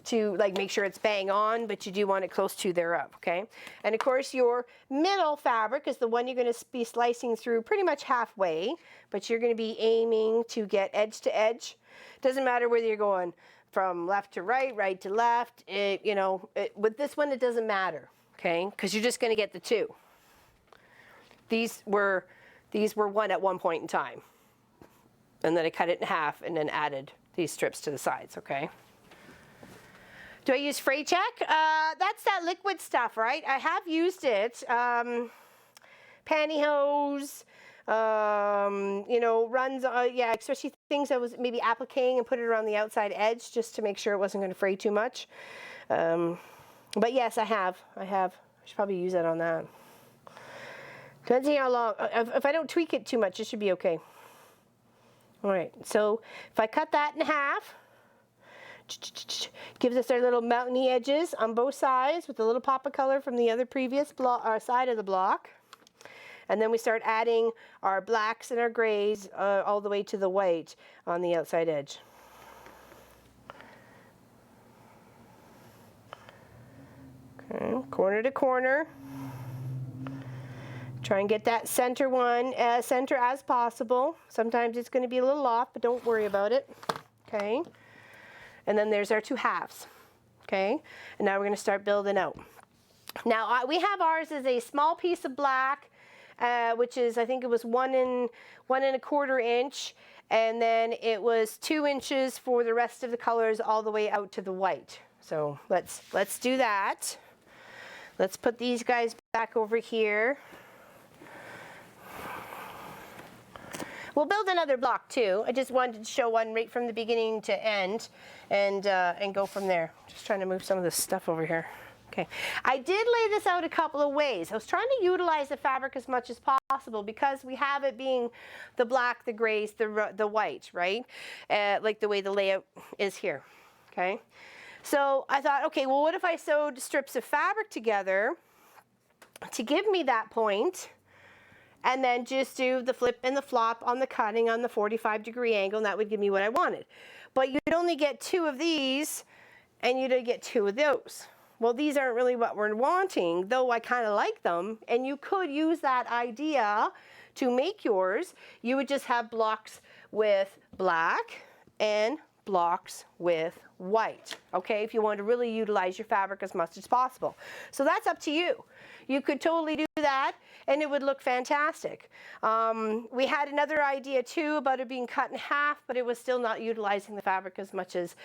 to like make sure it's bang on, but you do want it close to thereof, okay? And of course your middle fabric is the one you're going to be slicing through pretty much halfway, but you're going to be aiming to get edge to edge. Doesn't matter whether you're going from left to right, right to left. You know, with this one it doesn't matter. Okay, because you're just going to get the two. These were one at one point in time. And then I cut it in half and then added these strips to the sides, okay? Do I use Fray Check? That's that liquid stuff, right? I have used it. Pantyhose, you know, runs, yeah, especially things I was maybe appliquing and put it around the outside edge just to make sure it wasn't going to fray too much. But yes, I have. I should probably use that on that. Depends on how long. If I don't tweak it too much, it should be okay. All right, so if I cut that in half, gives us our little mountainy edges on both sides with a little pop of color from the other previous side of the block. And then we start adding our blacks and our grays all the way to the white on the outside edge. Okay, corner to corner. Try and get that center one as center as possible. Sometimes it's going to be a little off, but don't worry about it. Okay. And then there's our two halves. Okay. And now we're going to start building out. Now we have ours as a small piece of black, which is, I think it was 1 1/4 inch. And then it was 2 inches for the rest of the colors all the way out to the white. So let's do that. Let's put these guys back over here. We'll build another block too. I just wanted to show one right from the beginning to end and go from there. Just trying to move some of this stuff over here. Okay, I did lay this out a couple of ways. I was trying to utilize the fabric as much as possible because we have it being the black, the grays, the white, right? Like the way the layout is here, okay? So I thought, okay, well, what if I sewed strips of fabric together to give me that point, and then just do the flip and the flop on the cutting on the 45-degree angle, and that would give me what I wanted. But you'd only get 2 of these, and you'd get 2 of those. Well, these aren't really what we're wanting, though I kind of like them, and you could use that idea to make yours. You would just have blocks with black and blocks with white, okay, if you want to really utilize your fabric as much as possible. So that's up to you. You could totally do that and it would look fantastic. We had another idea too about it being cut in half, but it was still not utilizing the fabric as much as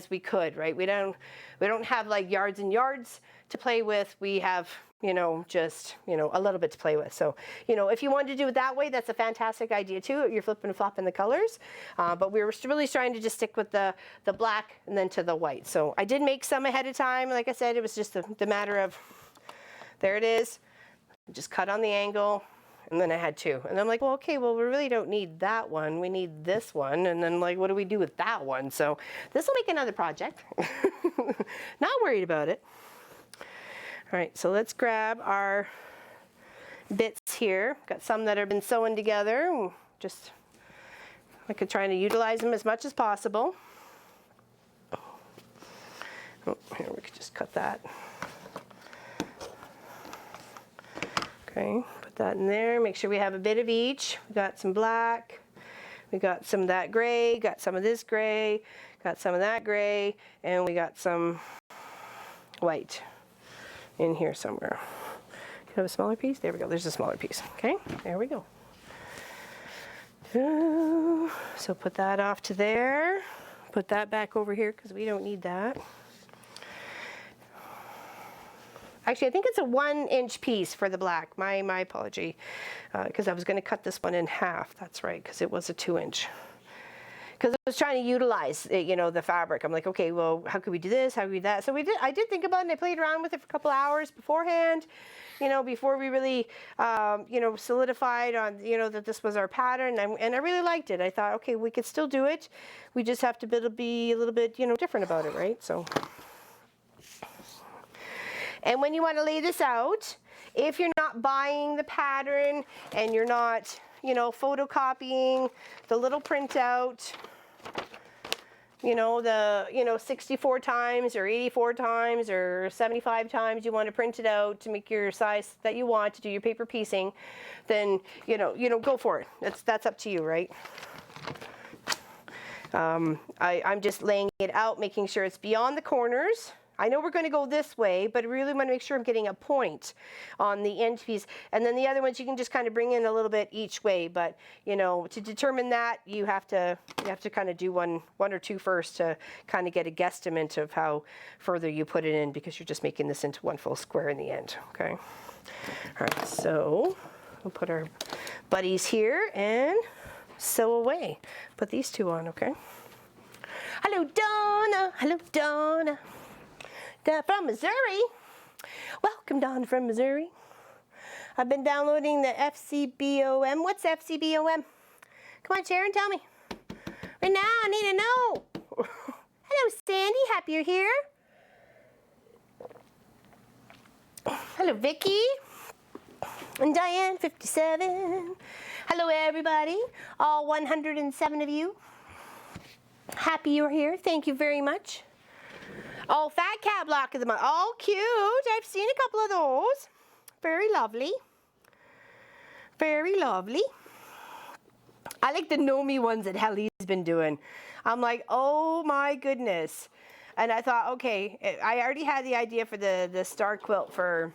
we could, right? We don't have like yards and yards to play with. We have, you know, just, you know, a little bit to play with. So, you know, if you wanted to do it that way, that's a fantastic idea too. You're flipping and flopping the colors. But we were really trying to just stick with the black and then to the white. So I did make some ahead of time. Like I said, it was just the matter of, there it is. Just cut on the angle. And then I had two. And I'm like, well, okay, well, we really don't need that one. We need this one. And then like, what do we do with that one? So this will make another project. Not worried about it. All right, so let's grab our bits here. Got some that have been sewn together. Just like trying to utilize them as much as possible. Oh, here, we could just cut that. Okay, put that in there. Make sure we have a bit of each. We got some black. We got some of that gray. Got some of this gray. Got some of that gray. And we got some white in here somewhere. Do you have a smaller piece? There we go. There's a smaller piece. Okay, there we go. So put that off to there. Put that back over here because we don't need that. Actually, I think it's a 1-inch piece for the black. My apology, because I was going to cut this one in half. That's right, because it was a 2-inch. Because I was trying to utilize, you know, the fabric. I'm like, okay, well, how could we do this? How could we do that? So I did think about it, and I played around with it for a couple hours beforehand, you know, before we really, you know, solidified on, you know, that this was our pattern. And I really liked it. I thought, okay, we could still do it. We just have to be a little bit, you know, different about it, right? So. And when you want to lay this out, if you're not buying the pattern and you're not, you know, photocopying the little printout, you know, 64 times or 84 times or 75 times you want to print it out to make your size that you want to do your paper piecing, then, you know, go for it. That's up to you, right? I'm just laying it out, making sure it's beyond the corners. I know we're going to go this way, but I really want to make sure I'm getting a point on the end piece. And then the other ones you can just kind of bring in a little bit each way. But, you know, to determine that, you have to kind of do one or two first to kind of get a guesstimate of how further you put it in, because you're just making this into one full square in the end. Okay. All right. So we'll put our buddies here and sew away. Put these two on. Okay. Hello, Donna. Hello, Donna. From Missouri. Welcome, Dawn from Missouri. I've been downloading the FCBOM. What's FCBOM? Come on, Sharon, tell me. Right now, I need to know. Hello, Sandy. Happy you're here. Hello, Vicky. And Diane, 57. Hello, everybody. All 107 of you. Happy you're here. Thank you very much. Oh, Fat Cat block of the month. Oh, cute. I've seen a couple of those. Very lovely. Very lovely. I like the Nomi ones that Helly's been doing. I'm like, oh my goodness. And I thought, okay, I already had the idea for the star quilt for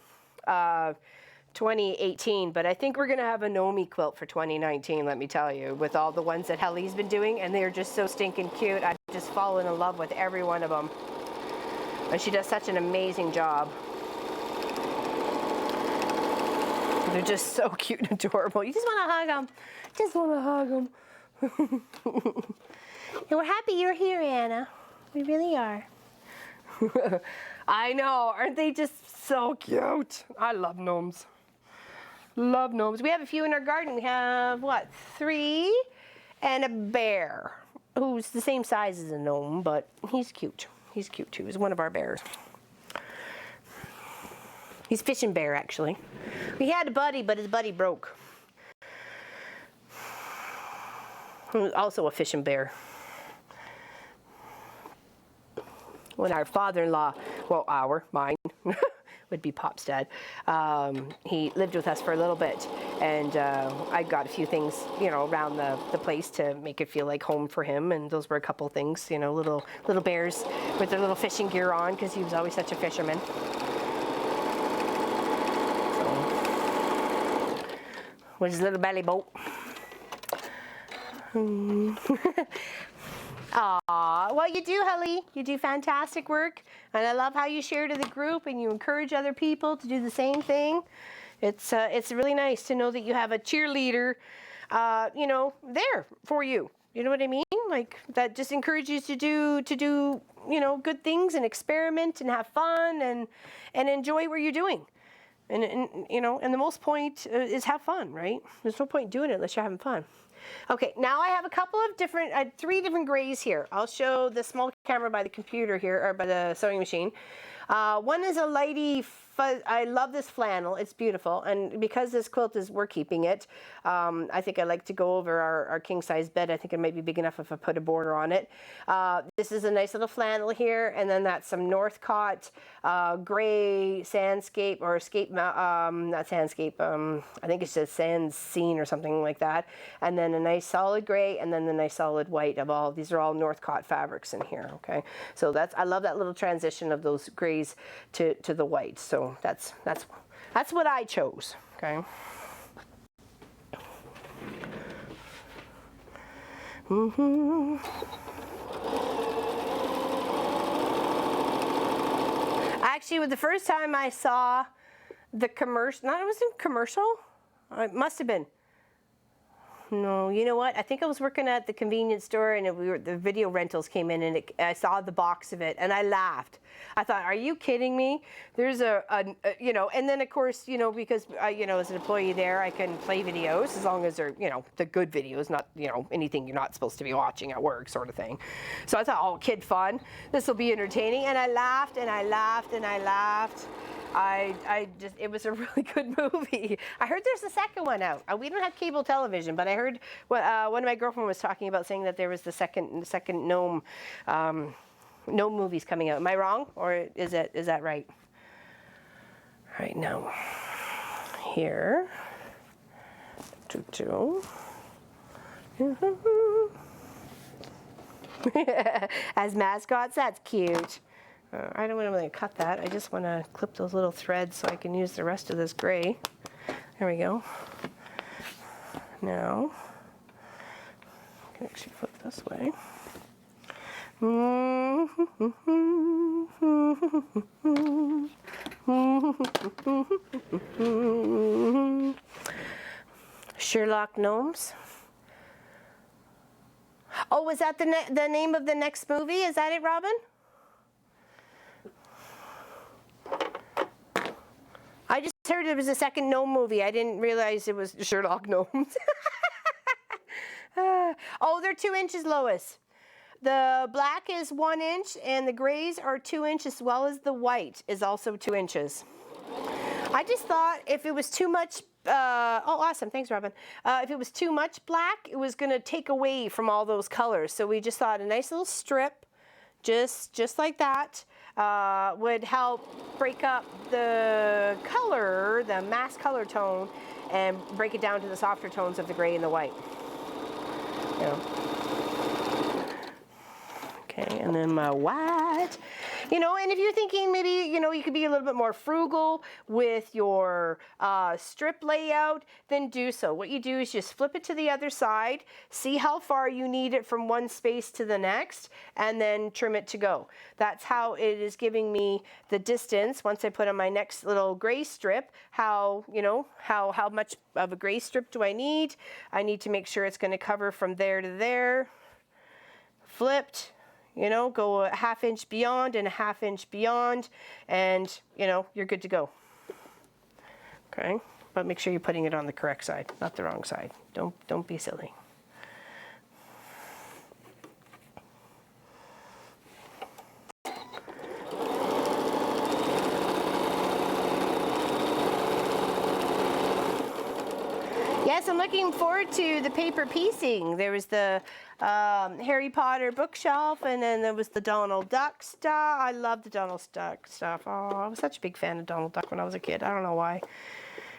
2018, but I think we're going to have a Nomi quilt for 2019, let me tell you, with all the ones that Helly's been doing, and they're just so stinking cute. I've just fallen in love with every one of them. And she does such an amazing job. They're just so cute and adorable. You just want to hug them. Just want to hug them. And we're happy you're here, Anna. We really are. I know. Aren't they just so cute? I love gnomes. Love gnomes. We have a few in our garden. We have, what, 3 and a bear, who's the same size as a gnome, but he's cute. He's cute too. He's one of our bears. He's fishing bear, actually. We had a buddy, but his buddy broke. Also a fishing bear. When our father-in-law, well, mine, would be Pop's dad. He lived with us for a little bit, and I got a few things, you know, around the place to make it feel like home for him. And those were a couple things, you know, little bears with their little fishing gear on, because he was always such a fisherman. So, with his little belly boat. Aw, well, you do, Helly. You do fantastic work, and I love how you share to the group and you encourage other people to do the same thing. It's really nice to know that you have a cheerleader, you know, there for you. You know what I mean? Like, that just encourages you to do, you know, good things and experiment and have fun and enjoy what you're doing. And you know, and the most point is have fun, right? There's no point doing it unless you're having fun. Okay, now I have a couple of different, 3 different grays here. I'll show the small camera by the computer here, or by the sewing machine. One is a lighty fuzz. I love this flannel. It's beautiful. And because this quilt is, we're keeping it, I think I like to go over our king size bed. I think it might be big enough if I put a border on it. This is a nice little flannel here. And then that's some Northcott gray sandscape, or escape, not sandscape, I think it's just sand scene or something like that. And then a nice solid gray, and then the nice solid white of all. These are all Northcott fabrics in here, okay? So I love that little transition of those grays to the white. So that's what I chose, okay? Actually, with the first time I saw the commercial, it wasn't a commercial. It must have been. No, you know what? I think I was working at the convenience store, and the video rentals came in, and I saw the box of it, and I laughed. I thought, "Are you kidding me?" There's you know, and then of course, you know, because you know, as an employee there, I can play videos as long as they're, you know, the good videos, not, you know, anything you're not supposed to be watching at work, sort of thing. So I thought, "Oh, kid fun. This will be entertaining," and I laughed and I laughed and I laughed. It was a really good movie. I heard there's a second one out. We don't have cable television, but I heard one of my girlfriends was talking about, saying that there was the second gnome movies coming out. Am I wrong, or is that right? Right now, here, as mascots, that's cute. I don't want to really cut that. I just want to clip those little threads so I can use the rest of this gray. There we go. Now, I can actually flip this way. Sherlock Gnomes. Oh, was that the name of the next movie? Is that it, Robin? I just heard there was a second gnome movie. I didn't realize it was Sherlock Gnomes. Oh, they're 2 inches, Lois. The black is 1 inch, and the grays are 2 inches, as well as the white is also 2 inches. I just thought if it was too much, oh, awesome, thanks, Robin. If it was too much black, it was going to take away from all those colors. So we just thought a nice little strip, just like that, would help break up the color, the mass color tone, and break it down to the softer tones of the gray and the white. You know. Okay, and then my white. You know, and if you're thinking maybe, you know, you could be a little bit more frugal with your strip layout, then do so. What you do is just flip it to the other side, see how far you need it from one space to the next, and then trim it to go. That's how it is giving me the distance once I put on my next little gray strip, how, you know, how much of a gray strip do I need? I need to make sure it's going to cover from there to there. Flipped. You know, go a ½ inch beyond and a ½ inch beyond, and, you know, you're good to go. Okay, but make sure you're putting it on the correct side, not the wrong side. Don't be silly. Yes, I'm looking forward to the paper piecing. There was the Harry Potter bookshelf, and then there was the Donald Duck stuff. I love the Donald Duck stuff. Oh, I was such a big fan of Donald Duck when I was a kid. I don't know why.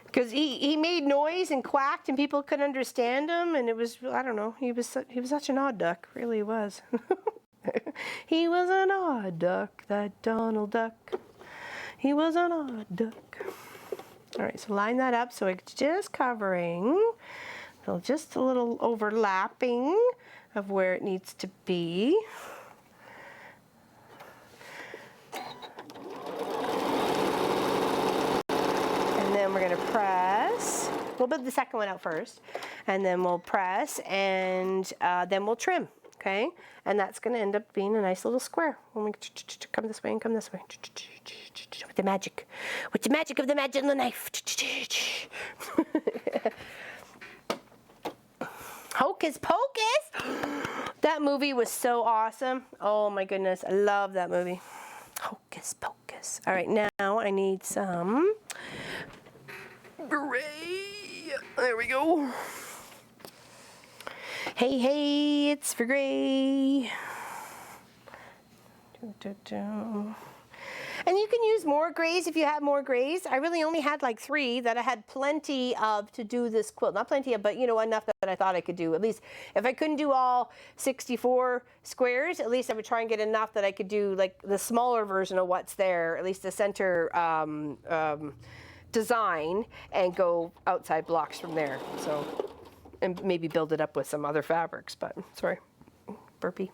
Because he made noise and quacked, and people couldn't understand him, and it was, I don't know, he was such an odd duck. Really was. He was an odd duck, that Donald Duck. He was an odd duck. All right, so line that up so it's just covering, so just a little overlapping of where it needs to be. And then we're gonna press. We'll build the second one out first, and then we'll press, and then we'll trim, okay? And that's gonna end up being a nice little square. When we come this way and come this way. With the magic of the magic and the knife. Hocus Pocus! That movie was so awesome. Oh my goodness, I love that movie. Hocus Pocus. All right, now I need some gray. There we go. Hey, hey, it's for gray. And you can use more grays if you have more grays. I really only had like 3 that I had plenty of to do this quilt. Not plenty of, but you know, enough that I thought I could do. At least if I couldn't do all 64 squares, at least I would try and get enough that I could do like the smaller version of what's there, at least the center design, and go outside blocks from there. So, and maybe build it up with some other fabrics, but sorry, burpee.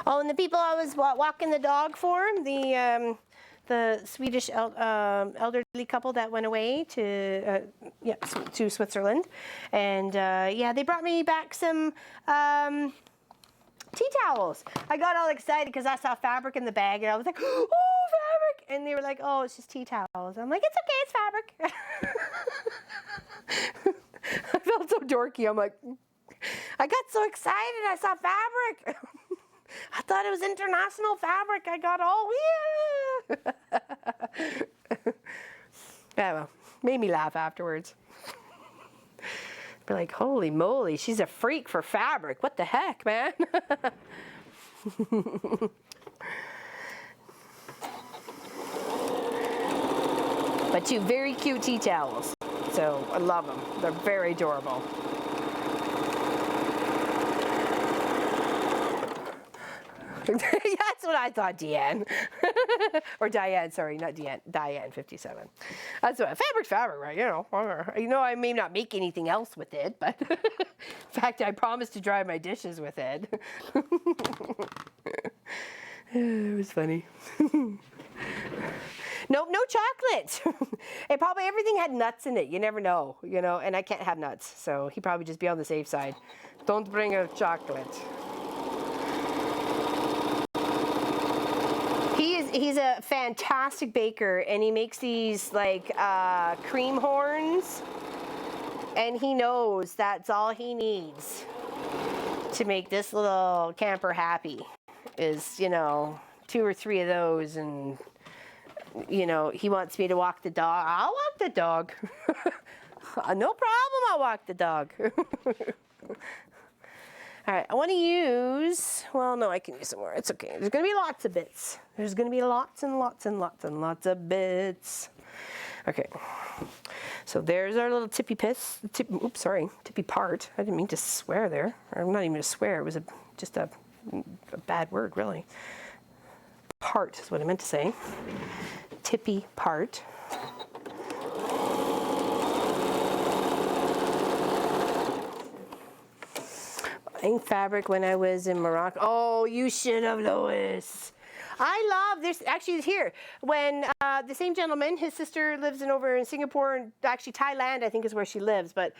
Oh, and the people I was walking the dog for, the Swedish elderly couple that went away to Switzerland, and yeah, they brought me back some tea towels. I got all excited because I saw fabric in the bag, and I was like, oh, fabric! And they were like, oh, it's just tea towels. I'm like, it's okay, it's fabric. I felt so dorky. I'm like, I got so excited, I saw fabric. I thought it was international fabric. I got all yeah, well, made me laugh afterwards. Be like, holy moly, she's a freak for fabric. What the heck, man? But 2 very cute tea towels. So I love them. They're very adorable. That's what I thought, Deanne. Or Diane, sorry, not Deanne. Diane, 57. That's what, fabric, right? You know, I may not make anything else with it, but in fact, I promised to dry my dishes with it. It was funny. Nope, no chocolate. And probably everything had nuts in it. You never know, you know, and I can't have nuts, so he'd probably just be on the safe side. Don't bring a chocolate. He's a fantastic baker, and he makes these like cream horns, and he knows that's all he needs to make this little camper happy is, you know, 2 or 3 of those, and you know, he wants me to walk the dog. I'll walk the dog. No problem, I'll walk the dog. All right, I want to use, well, no, I can use some more. It's okay. There's going to be lots of bits. There's going to be lots and lots and lots and lots of bits. Okay, so there's our little tippy part. I didn't mean to swear there. Or not even to swear. It was just a bad word, really. Part is what I meant to say. Tippy part. Buying fabric when I was in Morocco. Oh, you should have, Lois. I love this. Actually, it's here. When the same gentleman, his sister lives over in Singapore, and actually Thailand, I think is where she lives, but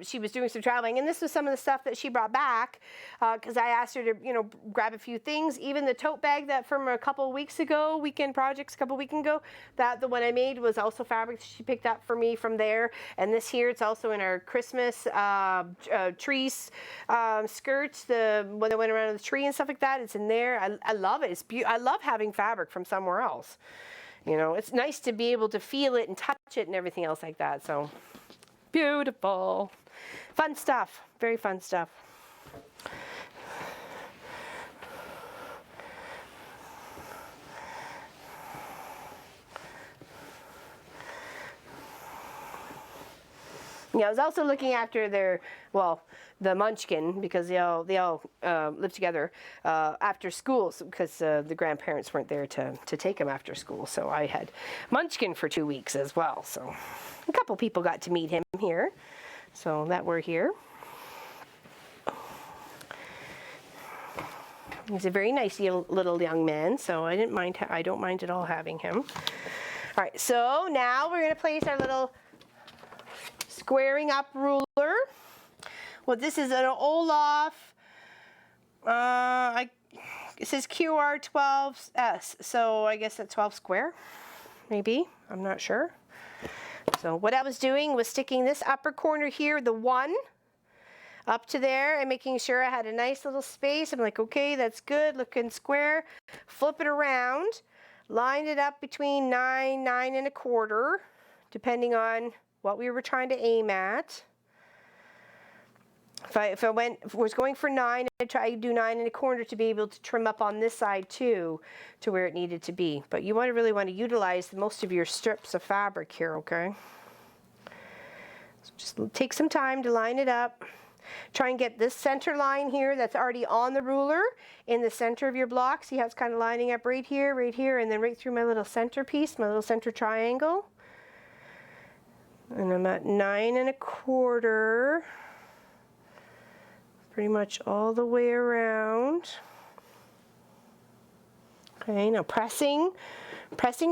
she was doing some traveling, and this was some of the stuff that she brought back, because I asked her to, you know, grab a few things. Even the tote bag that from a couple of weeks ago, weekend projects a couple of weekends ago, that the one I made was also fabric she picked up for me from there. And this here, it's also in our Christmas trees skirts, the one that went around the tree and stuff like that. It's in there. I love it. It's I love having fabric from somewhere else. You know, it's nice to be able to feel it and touch it and everything else like that. So beautiful, fun stuff. Very fun stuff. Yeah, I was also looking after their, well, the Munchkin, because they all live together after school, because the grandparents weren't there to take them after school. So I had Munchkin for 2 weeks as well. So a couple people got to meet him here, so that we're here. He's a very nice little young man, so I don't mind at all having him. All right, so now we're going to place our little squaring up ruler. Well, this is an Olaf, it says QR12S, so I guess that's 12 square, maybe, I'm not sure. So what I was doing was sticking this upper corner here, the 1, up to there, and making sure I had a nice little space. I'm like, okay, that's good, looking square. Flip it around, line it up between 9, 9 1/4, depending on what we were trying to aim at. If I was going for 9, I'd try to do 9 1/4 to be able to trim up on this side too, to where it needed to be. But you really want to utilize most of your strips of fabric here, okay? So just take some time to line it up. Try and get this center line here that's already on the ruler in the center of your block. See how it's kind of lining up right here, and then right through my little center piece, my little center triangle. And I'm at 9 1/4, pretty much all the way around. Okay, now pressing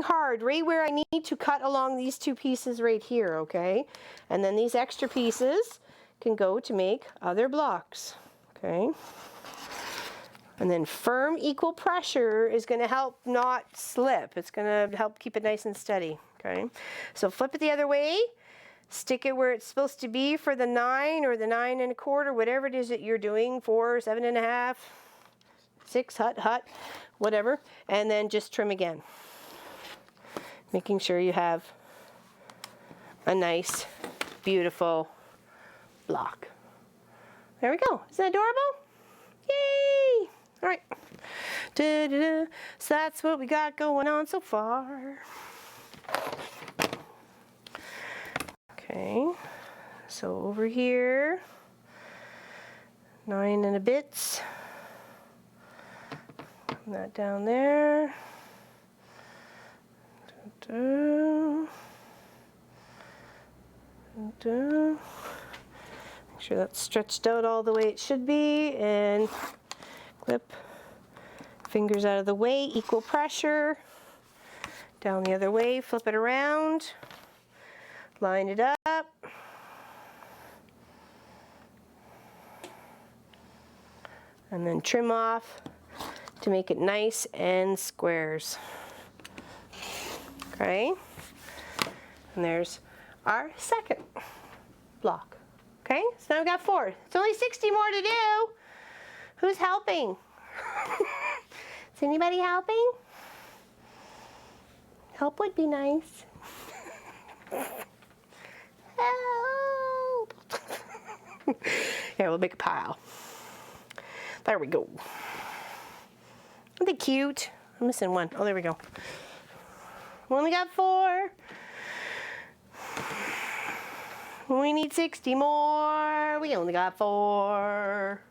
hard right where I need to cut along these 2 pieces right here, okay? And then these extra pieces can go to make other blocks, okay? And then firm, equal pressure is going to help not slip. It's going to help keep it nice and steady, okay? So flip it the other way. Stick it where it's supposed to be for the 9 or the 9 1/4, whatever it is that you're doing, 4, 7 1/2, 6, hut, whatever. And then just trim again. Making sure you have a nice, beautiful block. There we go. Isn't that adorable? Yay! All right. Da-da-da. So that's what we got going on so far. Okay, so over here, 9 and a bits. Put that down there. Da-da. Da-da. Make sure that's stretched out all the way it should be, and clip fingers out of the way, equal pressure. Down the other way, flip it around. Line it up. And then trim off to make it nice and squares. Okay? And there's our second block. Okay? So now we've got 4. It's only 60 more to do. Who's helping? Is anybody helping? Help would be nice. Help! Here, we'll make a pile. There we go. Aren't they cute? I'm missing one. Oh, there we go. We only got 4. We need 60 more. We only got 4.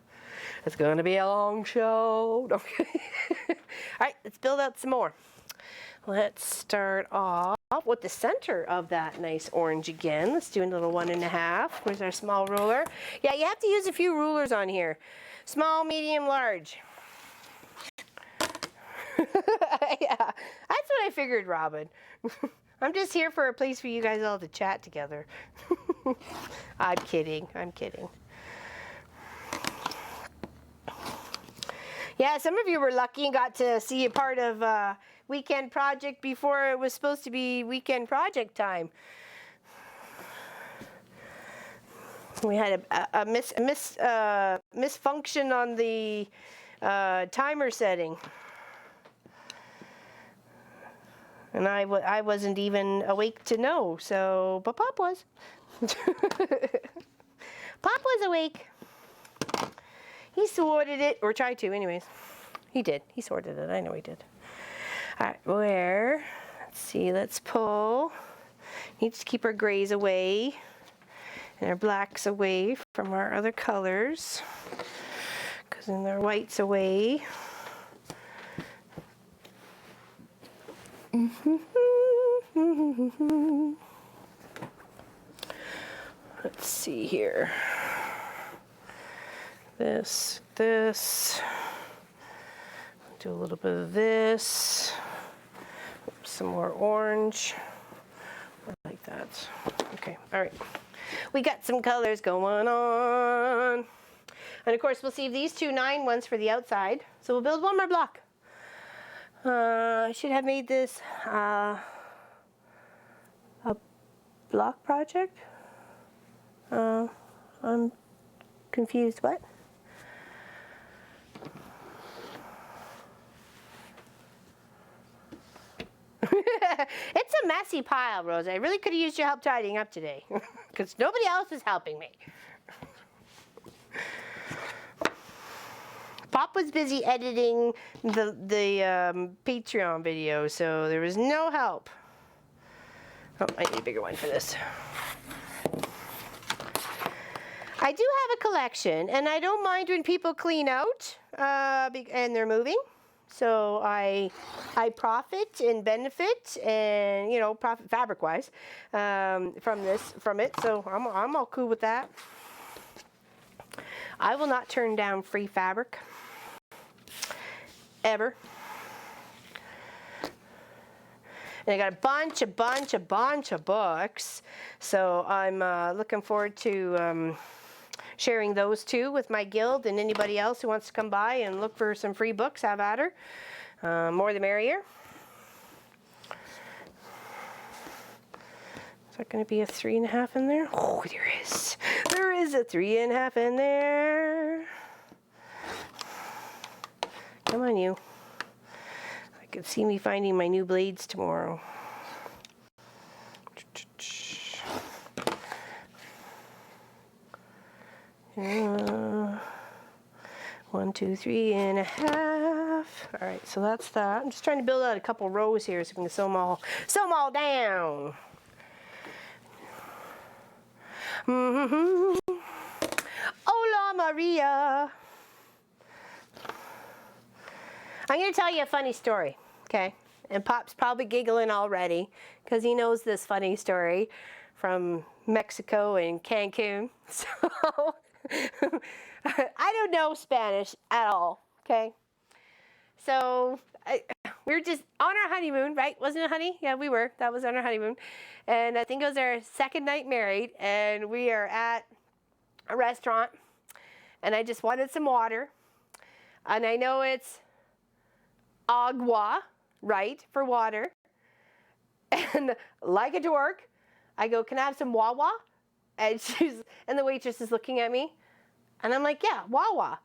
It's going to be a long show. Okay. All right, let's build out some more. Let's start off with the center of that nice orange again. Let's do a little 1 1/2. Where's our small ruler? Yeah, you have to use a few rulers on here. Small, medium, large. Yeah, that's what I figured, Robin. I'm just here for a place for you guys all to chat together. I'm kidding. I'm kidding. Yeah, some of you were lucky and got to see a part of weekend project before it was supposed to be weekend project time. We had a misfunction on the timer setting. And I wasn't even awake to know, so, but Pop was. Pop was awake. He sorted it, or tried to anyways. He did, he sorted it, I know he did. All right, let's see, let's pull. Need to keep our grays away and our blacks away from our other colors, because then our whites away. Let's see here. This. Do a little bit of this. Some more orange. Like that. Okay, all right. We got some colors going on. And of course, we'll save these 2 9-1s for the outside. So we'll build one more block. I should have made this a block project. I'm confused. What? It's a messy pile, Rose. I really could have used your help tidying up today because nobody else is helping me. Pop was busy editing the Patreon video, so there was no help. Oh, I need a bigger one for this. I do have a collection, and I don't mind when people clean out and they're moving. So I profit and benefit, and you know, profit fabric-wise from it. So I'm all cool with that. I will not turn down free fabric ever. And I got a bunch of books. So I'm looking forward to sharing those too with my guild, and anybody else who wants to come by and look for some free books, have at her. More the merrier. Is that going to be a 3.5 in there? Oh, there is. There is a 3.5 in there. Come on, you. I could see me finding my new blades tomorrow. 1, 2, 3.5. All right, so that's that. I'm just trying to build out a couple rows here so we can sew them all down. Hola, Maria. I'm going to tell you a funny story, okay? And Pop's probably giggling already because he knows this funny story from Mexico and Cancun. So I don't know Spanish at all, okay? So we were just on our honeymoon, right? Wasn't it, honey? Yeah, we were. That was on our honeymoon. And I think it was our 2nd night married, and we are at a restaurant, and I just wanted some water. And I know it's agua, right, for water. And like a dork, I go, can I have some Wawa? And the waitress is looking at me, and I'm like, yeah, Wawa.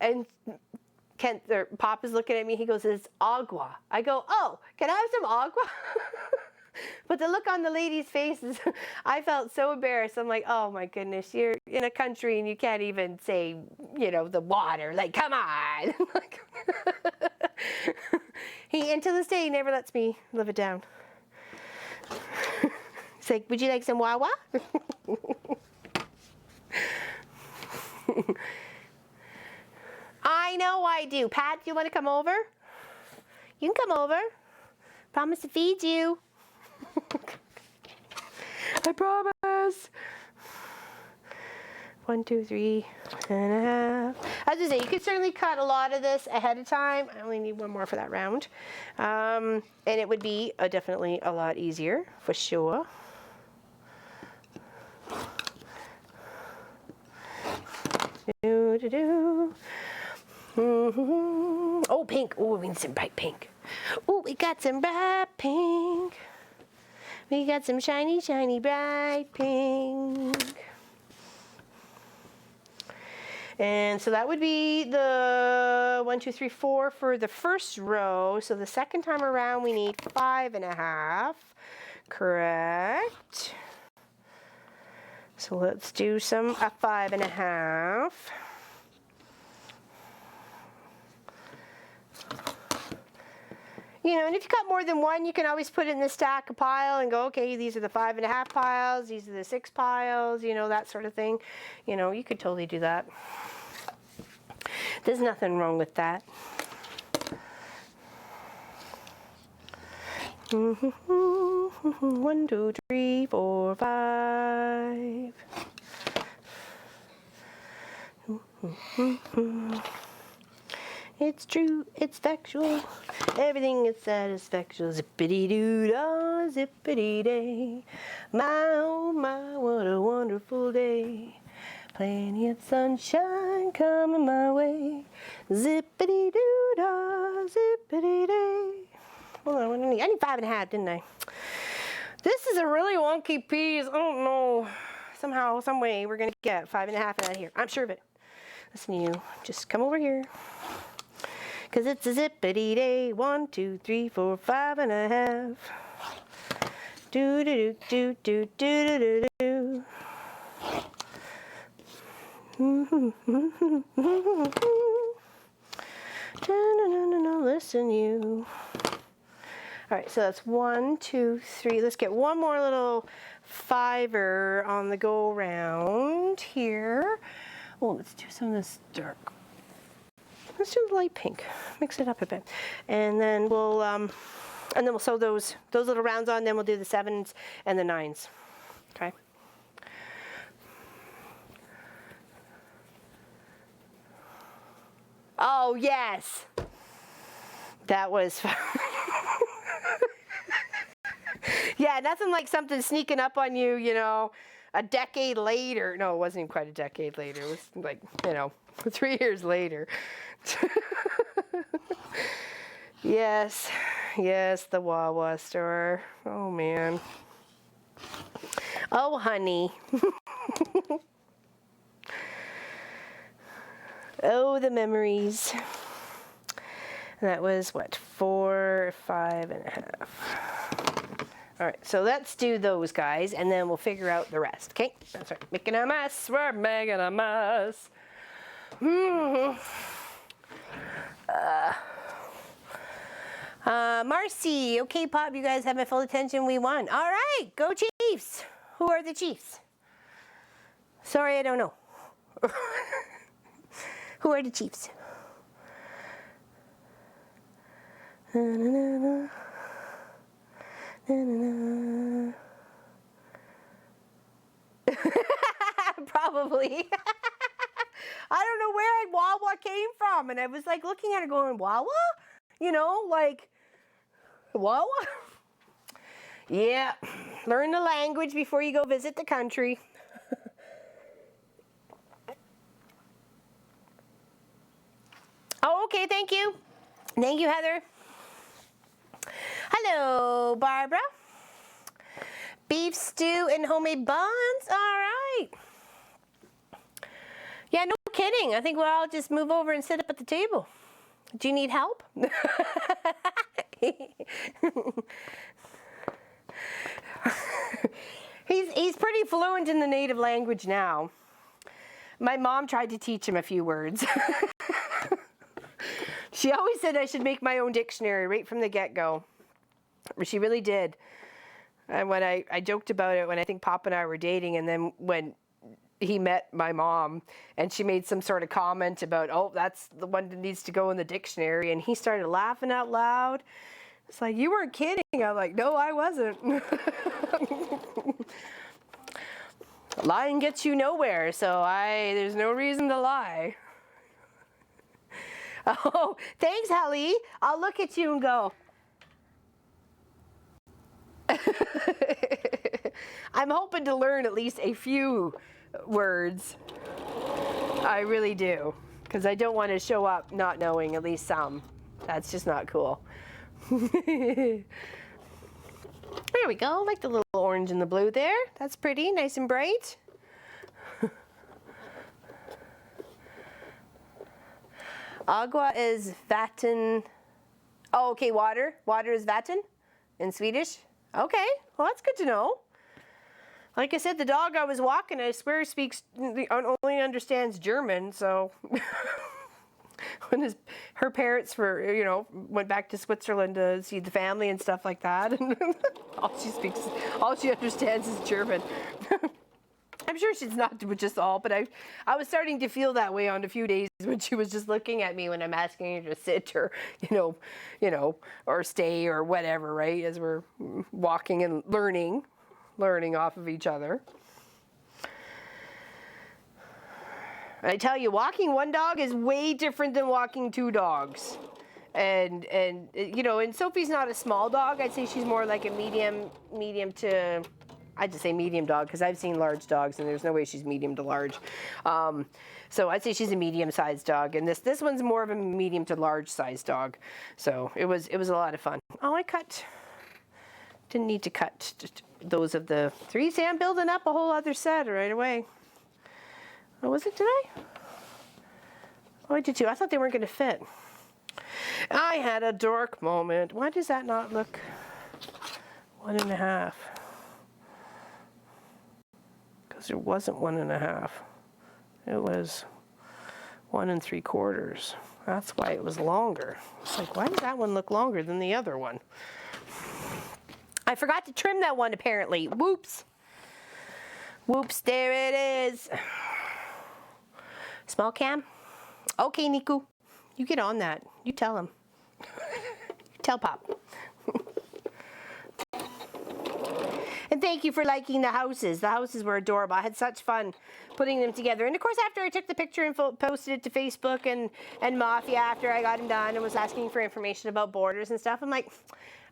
And Pop is looking at me, he goes, it's agua. I go, oh, can I have some agua? But the look on the lady's face is, I felt so embarrassed. I'm like, oh my goodness, you're in a country and you can't even say, you know, the water. Like, come on. And to this day, he never lets me live it down. He's like, would you like some Wawa? I know I do. Pat, you want to come over? You can come over. Promise to feed you. I promise. 1, 2, 3 and a half. As I say, you could certainly cut a lot of this ahead of time. I only need one more for that round. And it would be definitely a lot easier, for sure. Oh, pink. Oh, we need some bright pink. Oh, we got some bright pink. We got some shiny, shiny, bright pink. And so that would be the 1, 2, 3, 4 for the first row. So the second time around, we need 5.5. Correct. So let's do some 5.5. You know, and if you cut more than one, you can always put it in the stack of pile and go, okay, these are the 5.5 piles, these are the 6 piles, you know, that sort of thing. You know, you could totally do that. There's nothing wrong with that. 1, 2, 3, 4, 5. It's true, it's factual, everything is satisfactual. Zippity-doo-dah, zippity-day. My, oh my, what a wonderful day. Plenty of sunshine coming my way. Zippity-doo-dah, zippity-day. Hold on, I need 5.5, didn't I? This is a really wonky piece. I don't know. Somehow, some way, we're going to get 5.5 out of here. I'm sure of it. Listen to you. Just come over here. Because it's a zippity day. 1, 2, 3, 4, 5.5. Do do do do do do do do. Listen, you. All right, so that's 1, 2, 3. Let's get one more little fiver on the go round here. Oh, let's do some of this dark. Let's do the light pink. Mix it up a bit, and then we'll sew those little rounds on. Then we'll do the 7s and the 9s. Okay. Oh yes, that was fun. Yeah, nothing like something sneaking up on you, you know, a decade later. No, it wasn't even quite a decade later. It was like, you know, 3 years later. Yes, yes, the Wawa store. Oh, man. Oh, honey. Oh, the memories. That was, what, 4, 5.5. All right, so let's do those guys, and then we'll figure out the rest, okay? That's right, making a mess. We're making a mess. Marcy, okay, Pop, you guys have my full attention. We won. All right, go Chiefs. Who are the Chiefs? Sorry, I don't know. Who are the Chiefs? Na, na, na, na. Na, na, na. Probably. I don't know where Wawa came from, and I was like looking at it going, Wawa? You know, like, Wawa? Yeah, learn the language before you go visit the country. Oh, okay, thank you. Thank you, Heather. Hello, Barbara. Beef stew and homemade buns. All right. Yeah, no kidding. I think we'll all just move over and sit up at the table. Do you need help? He's pretty fluent in the native language now. My mom tried to teach him a few words. She always said I should make my own dictionary right from the get-go. She really did. And when I joked about it when I think Pop and I were dating, and then when he met my mom and she made some sort of comment about, oh, that's the one that needs to go in the dictionary, and he started laughing out loud. It's like, you weren't kidding. I'm like, no, I wasn't. Lying gets you nowhere, so there's no reason to lie. Oh, thanks, Helly. I'll look at you and go. I'm hoping to learn at least a few words. I really do, because I don't want to show up not knowing at least some. That's just not cool. There we go, like the little orange and the blue there. That's pretty, nice and bright. Agua is vatten. Oh, okay, water. Water is vatten in Swedish. Okay, well, that's good to know. Like I said, the dog I was walking, I swear, only understands German, so when her parents went back to Switzerland to see the family and stuff like that, and all she understands is German. I'm sure she's not just all, but I was starting to feel that way on a few days when she was just looking at me when I'm asking her to sit or, or stay or whatever, right? As we're walking and learning off of each other. I tell you, walking one dog is way different than walking two dogs. And Sophie's not a small dog. I'd say she's more like a medium to, I'd just say medium dog, because I've seen large dogs and there's no way she's medium to large. So I'd say she's a medium-sized dog, and this one's more of a medium to large-sized dog. So it was a lot of fun. Oh, didn't need to cut just those of the three. See, I'm building up a whole other set right away. Oh, was it today? Oh, I did too. I thought they weren't going to fit. I had a dork moment. Why does that not look 1.5? Because it wasn't 1.5. It was 1 3/4. That's why it was longer. It's like, why does that one look longer than the other one? I forgot to trim that one, apparently. Whoops. Whoops, there it is. Small cam? Okay, Niku. You get on that. You tell him. Tell Pop. And thank you for liking the houses. The houses were adorable. I had such fun putting them together. And of course, after I took the picture and posted it to Facebook and Mafia after I got them done and was asking for information about borders and stuff, I'm like,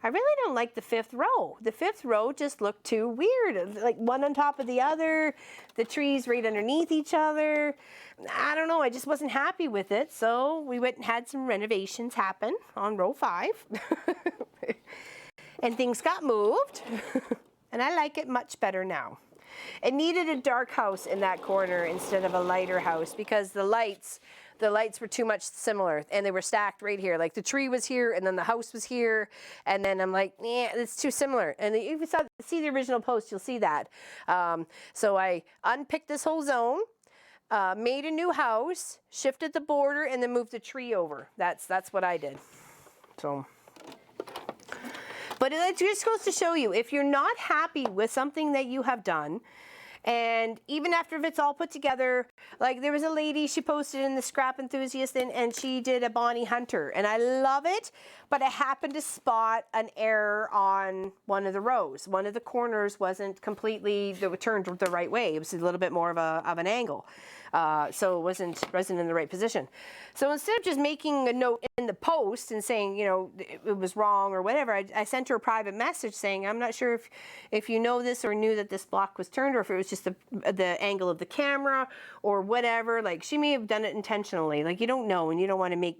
I really don't like the 5th row. The 5th row just looked too weird. Like one on top of the other, the trees right underneath each other. I don't know, I just wasn't happy with it. So we went and had some renovations happen on row 5. And things got moved. And I like it much better now. It needed a dark house in that corner instead of a lighter house because the lights were too much similar and they were stacked right here. Like the tree was here and then the house was here. And then I'm like, yeah, it's too similar. And if you see the original post, you'll see that. So I unpicked this whole zone, made a new house, shifted the border, and then moved the tree over. That's what I did. So. But it just goes to show you, if you're not happy with something that you have done, and even after it's all put together, like there was a lady, she posted in the Scrap Enthusiast, and she did a Bonnie Hunter, and I love it, but I happened to spot an error on one of the rows. One of the corners wasn't completely turned the right way. It was a little bit more of an angle. So it wasn't in the right position. So instead of just making a note in the post and saying, it was wrong or whatever, I sent her a private message saying, I'm not sure if you know this or knew that this block was turned, or if it was just the angle of the camera or whatever. Like, she may have done it intentionally. Like, you don't know, and you don't want to make,